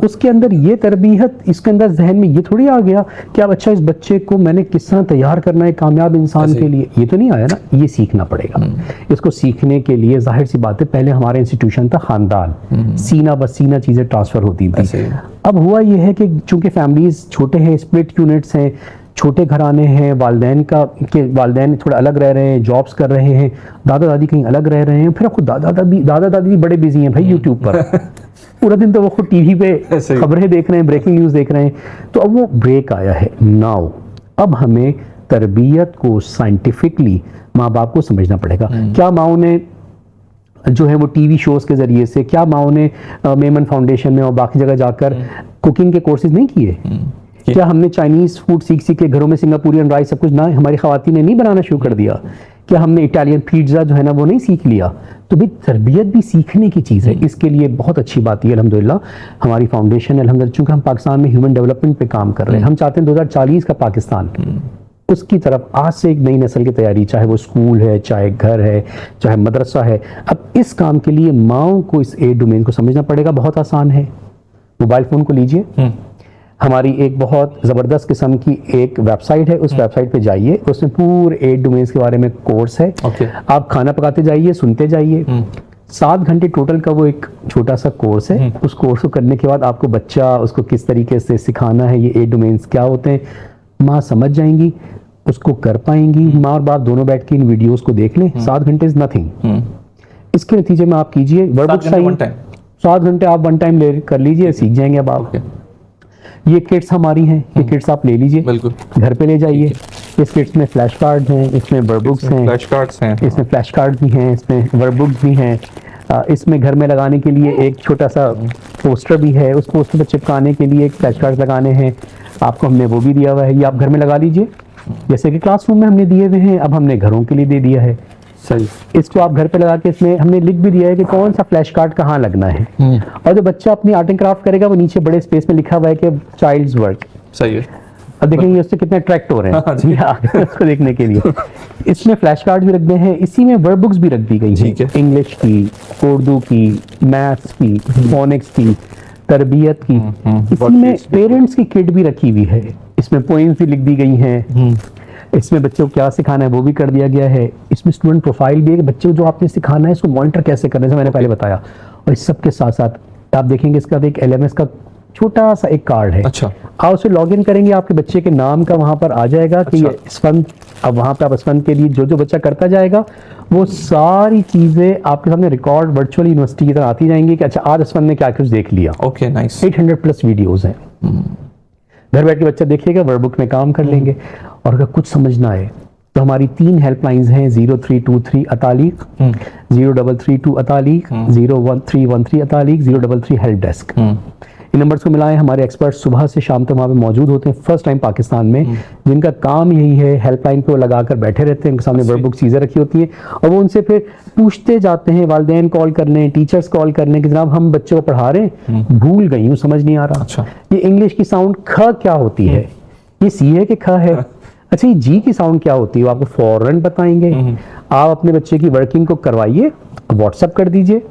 उसके अंदर ये तरबियत, इसके अंदर जहन में ये थोड़ी आ गया कि अब अच्छा इस बच्चे को मैंने किस तरह तैयार करना है कामयाब इंसान के लिए, ये तो नहीं आया ना, ये सीखना पड़ेगा। इसको सीखने के लिए जाहिर सी बात है, पहले हमारा इंस्टीट्यूशन था खानदान, सीना बसीना चीज़ें ट्रांसफर होती थी। अब हुआ यह है कि चूंकि फैमिलीज छोटे हैं, स्प्लिट यूनिट्स हैं, छोटे घराने हैं, वालिदैन थोड़ा अलग रह रहे हैं, जॉब्स कर रहे हैं, दादा दादी कहीं अलग रह रहे हैं, फिर आपको दादा दादी भी बड़े बिजी हैं भाई यूट्यूब पर पूरा दिन तो वो खुद टीवी पे खबरें देख रहे हैं, ब्रेकिंग न्यूज़ देख रहे हैं। तो अब वो ब्रेक आया है नाउ, अब हमें तरबियत को साइंटिफिकली माँ बाप को समझना पड़ेगा। क्या माओ ने जो है वो टीवी शोज़ के ज़रिए से, क्या माओ ने मेमन फाउंडेशन में और बाकी जगह जाकर कुकिंग के कोर्सेज नहीं किए? क्या हमने चाइनीज फूड सीख सीख के घरों में सिंगापुरियन राइस सब कुछ ना हमारी खवातीन ने नहीं बनाना शुरू कर दिया? क्या हमने इटालियन पिज्जा जो है ना वो नहीं सीख लिया? तो भाई तरबियत भी सीखने की चीज़ है। इसके लिए बहुत अच्छी बात है अल्हम्दुलिल्लाह हमारी फाउंडेशन है अल्हम्दुलिल्लाह, चूंकि हम पाकिस्तान में ह्यूमन डेवलपमेंट पे काम कर रहे हैं, हम चाहते हैं 2040 का पाकिस्तान उसकी तरफ आज से एक नई नस्ल की तैयारी, चाहे वो स्कूल है, चाहे घर है, चाहे मदरसा है। अब इस काम के लिए माओं को इस ए डोमेन को समझना पड़ेगा। बहुत आसान है, मोबाइल फ़ोन को लीजिए, हमारी एक बहुत ज़बरदस्त किस्म की एक वेबसाइट है, उस वेबसाइट पे जाइए, उसमें पूरे 8 डोमेन्स के बारे में कोर्स है। आप खाना पकाते जाइए, सुनते जाइए। 7 घंटे टोटल का वो एक छोटा सा कोर्स है। उस कोर्स को करने के बाद आपको बच्चा उसको किस तरीके से सिखाना है, ये 8 डोमेन्स क्या होते हैं, माँ समझ जाएंगी, उसको कर पाएंगी। माँ और बाप दोनों बैठ के इन वीडियोस को देख लें। 7 घंटे इज नथिंग। इसके नतीजे में आप कीजिए 7 घंटे आप वन टाइम ले कर लीजिए, सीख जाएंगे अब आप। ये किट्स हमारी हैं, ये किट्स आप ले लीजिए, बिल्कुल घर पे ले जाइए। इस किट्स में फ्लैश कार्ड हैं, इसमें वर्कबुक्स हैं, फ्लैश कार्ड्स हैं, इसमें फ्लैश कार्ड भी हैं, इसमें वर्कबुक्स भी हैं। इसमें घर में लगाने के लिए एक छोटा सा पोस्टर भी है, उस पोस्टर पर चिपकाने के लिए एक फ्लैश कार्ड लगाने हैं, आपको हमने वो भी दिया हुआ है। ये आप घर में लगा लीजिए, जैसे कि क्लासरूम में हमने दिए हुए हैं, अब हमने घरों के लिए दे दिया है। सही, इसको आप घर पे लगा के, इसमें हमने लिख भी दिया है कि कौन सा फ्लैश कार्ड कहाँ लगना है। और जो बच्चा अपनी आर्ट एंड क्राफ्ट करेगा वो नीचे बड़े स्पेस में लिखा हुआ है कि चाइल्ड्स वर्क। सही है। अब देखेंगे उससे कितने अट्रैक्ट हो रहे हैं उसको देखने के लिए। इसमें फ्लैश कार्ड भी रख दिए हैं, इसी में वर्ड बुक्स भी रख दी गई है, इंग्लिश की, उर्दू की, मैथ्स की, फोनिक्स की, तरबियत की। इसमें पेरेंट्स की किट भी रखी हुई है, इसमें पोइम्स भी लिख दी गई हैं, इसमें बच्चों को क्या सिखाना है वो भी कर दिया गया है। इसमें स्टूडेंट प्रोफाइल भी है कि बच्चे को जो आपने सिखाना है इसको मॉनिटर कैसे करने से मैंने पहले बताया। और इस सब के साथ साथ आप देखेंगे इसका एक LMS का छोटा सा एक कार्ड है। अच्छा, आप उसे लॉग इन करेंगे, आपके बच्चे के नाम का वहां पर आ जाएगा कि ये स्पंद। अब वहां पे आप स्पंद के लिए जो जो बच्चा करता जाएगा वो सारी चीजें आपके सामने रिकॉर्ड वर्चुअल यूनिवर्सिटी की तरह आती जाएंगी कि अच्छा आज स्पंद ने क्या कुछ देख लिया। Okay, nice. 800+ वीडियोज हैं, घर बैठ के बच्चा देखिएगा, वर्कबुक में काम कर लेंगे। और अगर कुछ समझना है तो हमारी 3 हेल्पलाइंस हैं, 0323 अतालीक, 0332 अतालीक, 01313 अतालीक, 033 हेल्प डेस्क। इन नंबर्स को मिलाएं, हमारे एक्सपर्ट्स सुबह से शाम तक वहाँ पे मौजूद होते हैं, फर्स्ट टाइम पाकिस्तान में, जिनका काम यही है। हेल्पलाइन पे वो लगाकर बैठे रहते हैं, उनके सामने वर्कबुक चीज़ें रखी होती हैं और वो उनसे फिर पूछते जाते हैं। वालिदैन कॉल कर लें, टीचर्स कॉल कर लें कि जनाब हम बच्चे को पढ़ा रहे हैं, भूल गई हूँ, समझ नहीं आ रहा। अच्छा, ये इंग्लिश की साउंड ख क्या होती है, ये सी है कि ख है। अच्छा, ये जी की साउंड क्या होती है, वो आपको फौरन बताएंगे। आप अपने बच्चे की वर्किंग को करवाइए, व्हाट्सएप कर दीजिए,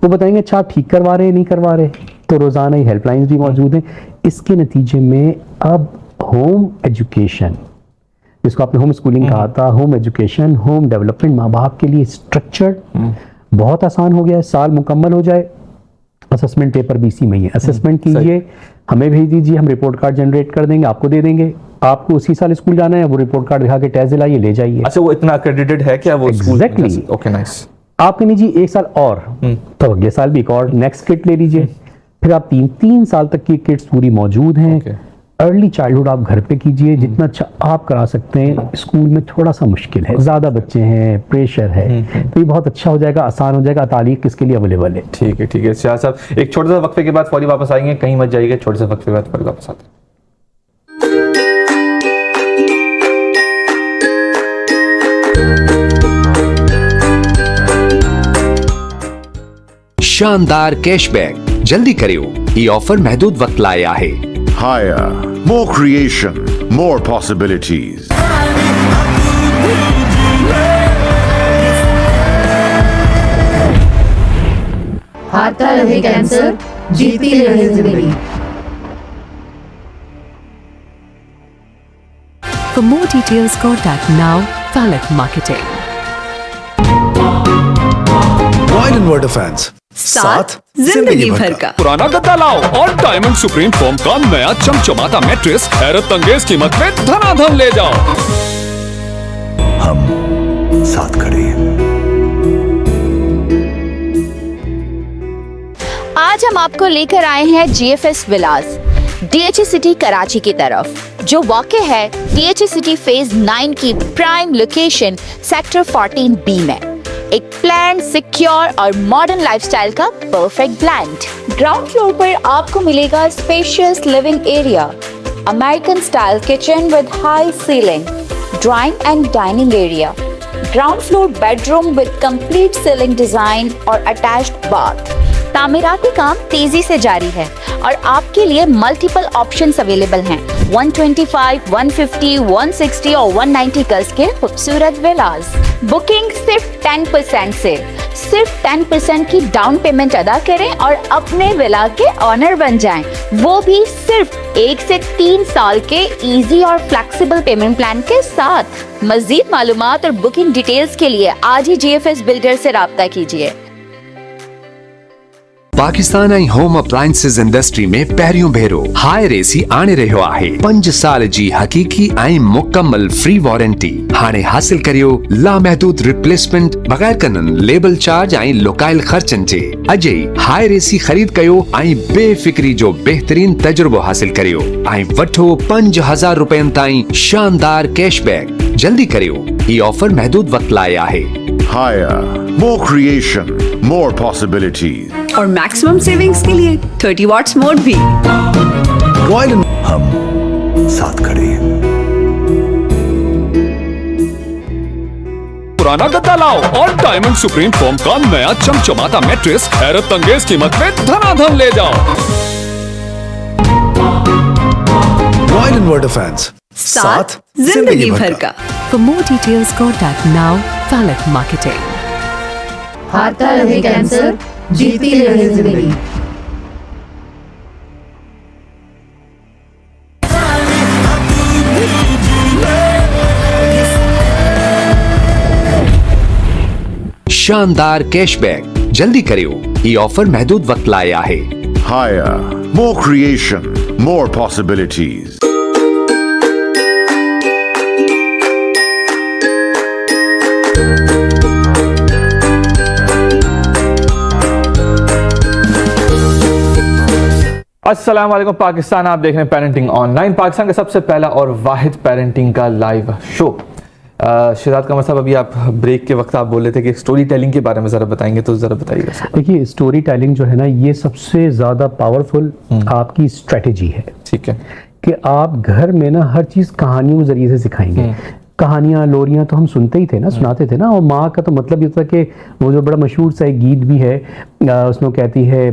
वो बताएंगे अच्छा आप ठीक करवा रहे हैं नहीं करवा रहे। तो रोजाना ही हेल्पलाइंस भी मौजूद हैं। इसके नतीजे में अब होम एजुकेशन, जिसको आपने होम स्कूलिंग कहा था, होम एजुकेशन, होम डेवलपमेंट, माँ बाप के लिए स्ट्रक्चर्ड बहुत आसान हो गया है। साल मुकम्मल हो जाए, असेसमेंट पेपर भी इसी में ही है। असेसमेंट कीजिए, हमें भेज दीजिए, हम रिपोर्ट कार्ड जनरेट कर देंगे, आपको दे देंगे। आपको उसी साल स्कूल जाना है, वो रिपोर्ट कार्ड दिखा के टेस्ट दिलाइए, ले जाइए। अच्छा, वो इतना क्रेडिटेड है क्या वो? एग्जैक्टली। Okay, nice. आपके नहीं जी 1 साल और, तो अगले साल भी एक और नेक्स्ट किट ले लीजिए। फिर आप 3 साल तक की किट्स पूरी मौजूद हैं। अर्ली चाइल्डहुड आप घर पे कीजिए, जितना अच्छा आप करा सकते हैं। स्कूल में थोड़ा सा मुश्किल है, ज्यादा बच्चे हैं, प्रेशर है, तो ये बहुत अच्छा हो जाएगा, आसान हो जाएगा। तालीक किसके लिए अवेलेबल है। ठीक है, ठीक है शाह साहब, एक छोटे सा वक्फे के बाद फौरी वापस आएंगे, कहीं मत जाइएगा, छोटे से वक्फे के बाद फौरी वापस आते हैं। शानदार कैशबैक, जल्दी करियो, ये ऑफर महदूद वक्त लाया है। Higher, more creation, more possibilities. हारता रहे कैंसर, जीती रहे जिंदगी। For more details, contact now Falak Marketing. Royal inverter fans, साथ जिंदगी भर का। पुराना गद्दा लाओ और डायमंड सुप्रीम फोम का नया चमचमाता मैट्रेस हैरत अंगेज कीमत में धनाधन ले जाओ। हम साथ खड़े हैं। आज हम आपको लेकर आए हैं GFS विलास, DHA सिटी कराची की तरफ, जो वाक़ है DHA सिटी फेज 9 की प्राइम लोकेशन सेक्टर 14B में। एक प्लान, सिक्योर और मॉडर्न लाइफस्टाइल का परफेक्ट ब्लेंड। ग्राउंड फ्लोर पर आपको मिलेगा spacious living area, American style kitchen with high ceiling, drawing and dining area, ground floor bedroom with complete ceiling design और attached bath. तामीराती काम तेजी से जारी है और आपके लिए मल्टीपल ऑप्शंस अवेलेबल हैं। 125, 150, 160 और 190 गज के खूबसूरत विलास। बुकिंग सिर्फ 10% से। सिर्फ 10% की डाउन पेमेंट अदा करें और अपने विला के ऑनर बन जाएं। वो भी सिर्फ 1 से 3 साल के इजी और फ्लेक्सिबल पेमेंट प्लान के साथ। मजीद मालूमात और बुकिंग डिटेल्स के लिए आज ही GFS बिल्डर से राब्ता कीजिए। पाकिस्तान ऐं होम अप्लायंसिस इंडस्ट्री में पहिरियों भेरो हायर एसी आणे रहियो आहे। 5 साल जी हकीकी ऐं मुकम्मल फ्री वारंटी हाणे हासिल करियो लामहदूद रिप्लेसमेंट बगैर कनन लेबल चार्ज ऐं लोकाइल खर्चन जे। अजय हायर एसी खरीद कयो ऐं बेफिक्री जो बेहतरीन तजुर्बो हासिल करियो ऐं वठो 5000 रुपयन ताईं शानदार कैशबैक। जल्दी करियो, ये ऑफर महदूद वक्त लाए आहे। Higher, more creation, more possibilities. और मैक्सिमम सेविंग्स के लिए 30 वॉट्स मोड भी। रॉयल हम साथ खड़े हैं। पुराना गद्दा लाओ और डायमंड सुप्रीम फोम का नया चमचमाता मैट्रेस हैरत अंगेज कीमत में धनाधन ले जाओ। रॉयल इन्वर्टर फैंस, साथ जिंदगी भर का। For more details, contact now Falak Marketing. हारता रहे कैंसर, जीती रहे जिंदगी। शानदार कैशबैक। जल्दी करियो, ये ऑफर महदूद वक्त लाए आहे। Higher, more creation, more possibilities. अस्सलाम वालेकुम पाकिस्तान, आप देख रहे हैं पेरेंटिंग ऑनलाइन, पाकिस्तान का सबसे पहला और वाहिद पेरेंटिंग का लाइव शो। शिरात कमर साहब, अभी आप ब्रेक के वक्त आप बोल रहे थे कि स्टोरी टेलिंग के बारे में ज़रा बताएंगे, तो ज़रा बताइएगा। देखिए, स्टोरी टेलिंग जो है ना, ये सबसे ज़्यादा पावरफुल आपकी स्ट्रेटजी है। ठीक है कि आप घर में ना हर चीज़ कहानियों के ज़रिए से सिखाएंगे। कहानियाँ लोरियाँ तो हम सुनते ही थे ना, सुनाते थे ना। और माँ का तो मतलब ये था कि वो जो बड़ा मशहूर सा एक गीत भी है, उसमें कहती है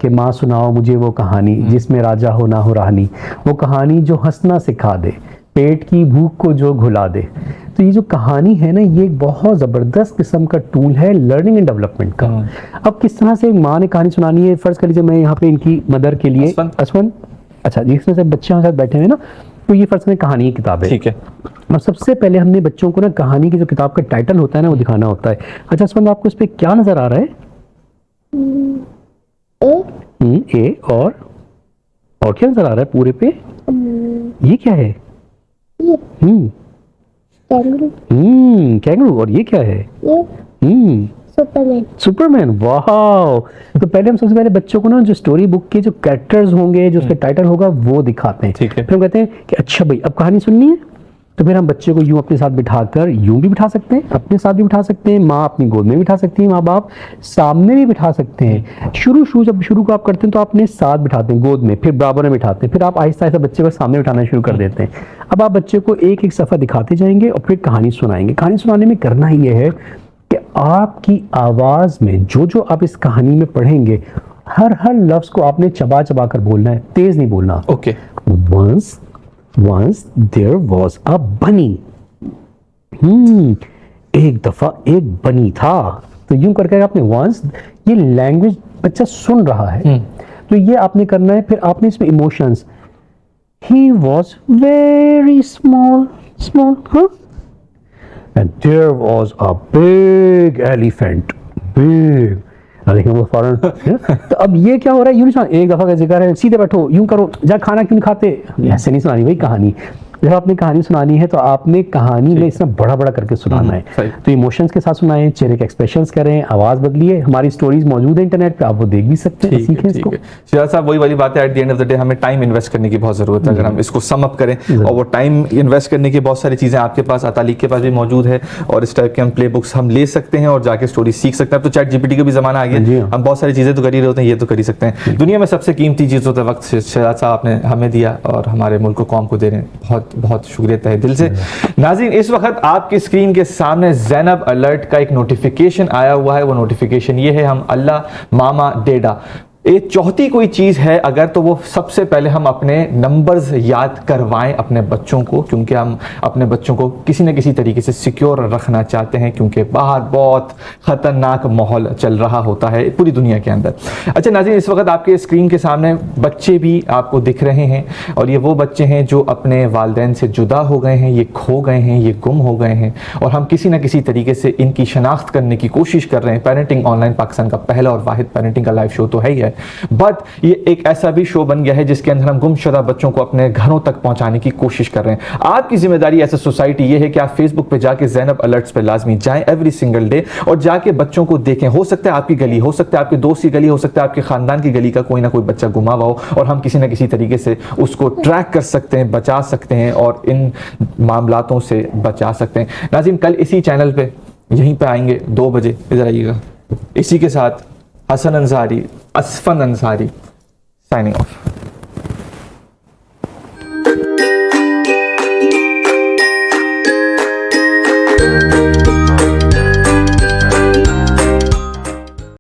कि माँ सुनाओ मुझे वो कहानी जिसमें राजा हो ना हो रानी, वो कहानी जो हंसना सिखा दे, पेट की भूख को जो घुला दे। तो ये जो कहानी है ना, ये एक बहुत ज़बरदस्त किस्म का टूल है लर्निंग एंड डेवलपमेंट का। अब किस तरह से माँ ने कहानी सुनानी है, फ़र्ज़ कर लीजिए मैं यहाँ पे इनकी मदर के लिए असवन, अच्छा जिसमें से बच्चे हमारे साथ बैठे हुए ना, तो ये फ़र्ज़ में कहानी की किताब है। ठीक है। और सबसे पहले हमने बच्चों को ना कहानी की जो किताब का टाइटल होता है ना, वो दिखाना होता है। अच्छा असवन, आपको इस पे क्या नज़र आ रहा है? ए और क्या नज़र आ रहा है पूरे पे? ये क्या है? कैंगरू। और ये क्या है? सुपरमैन। वाह। तो पहले हम सबसे पहले बच्चों को ना जो स्टोरी बुक के जो कैरेक्टर्स होंगे, जो उसका टाइटल होगा, वो दिखाते हैं। ठीक है। फिर हम कहते हैं कि अच्छा भाई अब कहानी सुननी है, तो फिर हम बच्चे को यूं अपने साथ बिठाकर यूं भी बिठा सकते हैं, अपने साथ भी बिठा सकते हैं, माँ अपनी गोद में बिठा सकती है, माँ बाप सामने भी बिठा सकते हैं। जब शुरू को आप करते हैं तो अपने साथ बिठाते हैं गोद में, फिर बराबर में बिठाते हैं, फिर आप आहिस्ता आहिस्ता बच्चे को सामने बिठाना शुरू कर देते हैं। अब आप बच्चे को एक एक सफ़ा दिखाते जाएंगे और फिर कहानी सुनाएंगे। कहानी सुनाने में करना ही ये है कि आपकी आवाज़ में जो जो आप इस कहानी में पढ़ेंगे, हर लफ्ज़ को आपने चबा चबा कर बोलना है, तेज़ नहीं बोलना। Okay. Once there was a bunny. एक दफा एक बनी था। तो यूं करके आपने once, ये लैंग्वेज बच्चा सुन रहा है, तो ये आपने करना है। फिर आपने इसमें emotions, he was very small, huh? And there was a big elephant, big. देखिए वो फौरन तो अब ये क्या हो रहा है, यूं नहीं सुना, एक दफा का जिक्र है, सीधे बैठो, यूं करो, जा खाना क्यों नहीं खाते, ऐसे नहीं सुनानी भाई कहानी। जब आपने कहानी सुनानी है तो आपने कहानी में इसमें बड़ा बड़ा करके सुनाना है, सही। तो इमोशंस के साथ सुनाएं, चेहरे के एक्सप्रेशंस करें, आवाज बदलिए। हमारी स्टोरीज मौजूद है इंटरनेट पे, आप वो देख भी सकते हैं, सीखें इसको। शिराज साहब, वही वाली बात है, at the end of the day हमें टाइम इन्वेस्ट करने की बहुत जरूरत है। अगर हम इसको सम अप करें, और वो टाइम इन्वेस्ट करने की बहुत सारी चीजें आपके पास, अतालिक के पास भी मौजूद है, और इस टाइप के हम प्ले बुक्स हम ले सकते हैं और जाके स्टोरी सीख सकते हैं। अब तो चैट जीपीटी का भी जमाना आ गया, हम बहुत सारी चीजें तो कर ही रहे होते हैं, ये तो कर ही सकते हैं। दुनिया में सबसे कीमती चीज होता है वक्त, शिराज साहब आपने हमें दिया और हमारे मुल्क को, कौम को दे रहे हैं, बहुत बहुत शुक्रिया तहे दिल से। नाज़रीन, इस वक्त आपकी स्क्रीन के सामने ज़ैनब अलर्ट का एक नोटिफिकेशन आया हुआ है। वो नोटिफिकेशन ये है, हम अल्लाह मामा डेडा ये चौथी कोई चीज़ है अगर, तो वो सबसे पहले हम अपने नंबर्स याद करवाएं अपने बच्चों को, क्योंकि हम अपने बच्चों को किसी न किसी तरीके से सिक्योर रखना चाहते हैं, क्योंकि बाहर बहुत ख़तरनाक माहौल चल रहा होता है पूरी दुनिया के अंदर। अच्छा नाज़रीन, इस वक्त आपके स्क्रीन के सामने बच्चे भी आपको दिख रहे हैं, और ये वो बच्चे हैं जो अपने वालिदैन से जुदा हो गए हैं, ये खो गए हैं, ये गुम हो गए हैं, और हम किसी न किसी तरीके से इनकी शनाख्त करने की कोशिश कर रहे हैं। पेरेंटिंग ऑनलाइन पाकिस्तान का पहला और वाहिद पेरेंटिंग का लाइव शो तो है ही है, बट ये एक ऐसा भी शो बन गया है जिसके अंदर हम गुमशुदा बच्चों को अपने घरों तक पहुंचाने की कोशिश कर रहे हैं। आपकी जिम्मेदारी एज ए सोसाइटी ये है कि आप फेसबुक पे जाके ज़ैनब अलर्ट्स पे लाजमी जाएं एवरी सिंगल डे, और जाके बच्चों को देखें। हो सकता है आपकी गली, हो सकता है आपके दोस्त की गली, हो सकता है आपके खानदान की गली का कोई ना कोई बच्चा गुमा हुआ हो, और हम किसी ना किसी तरीके से उसको ट्रैक कर सकते हैं, बचा सकते हैं, और इन मामलातों से बचा सकते हैं। नाज़रीन, कल इसी चैनल पे यहीं पे आएंगे 2 बजे, इधर आइएगा। इसी के साथ हसन अंसारी, असफन अंसारी, साइनिंग ऑफ।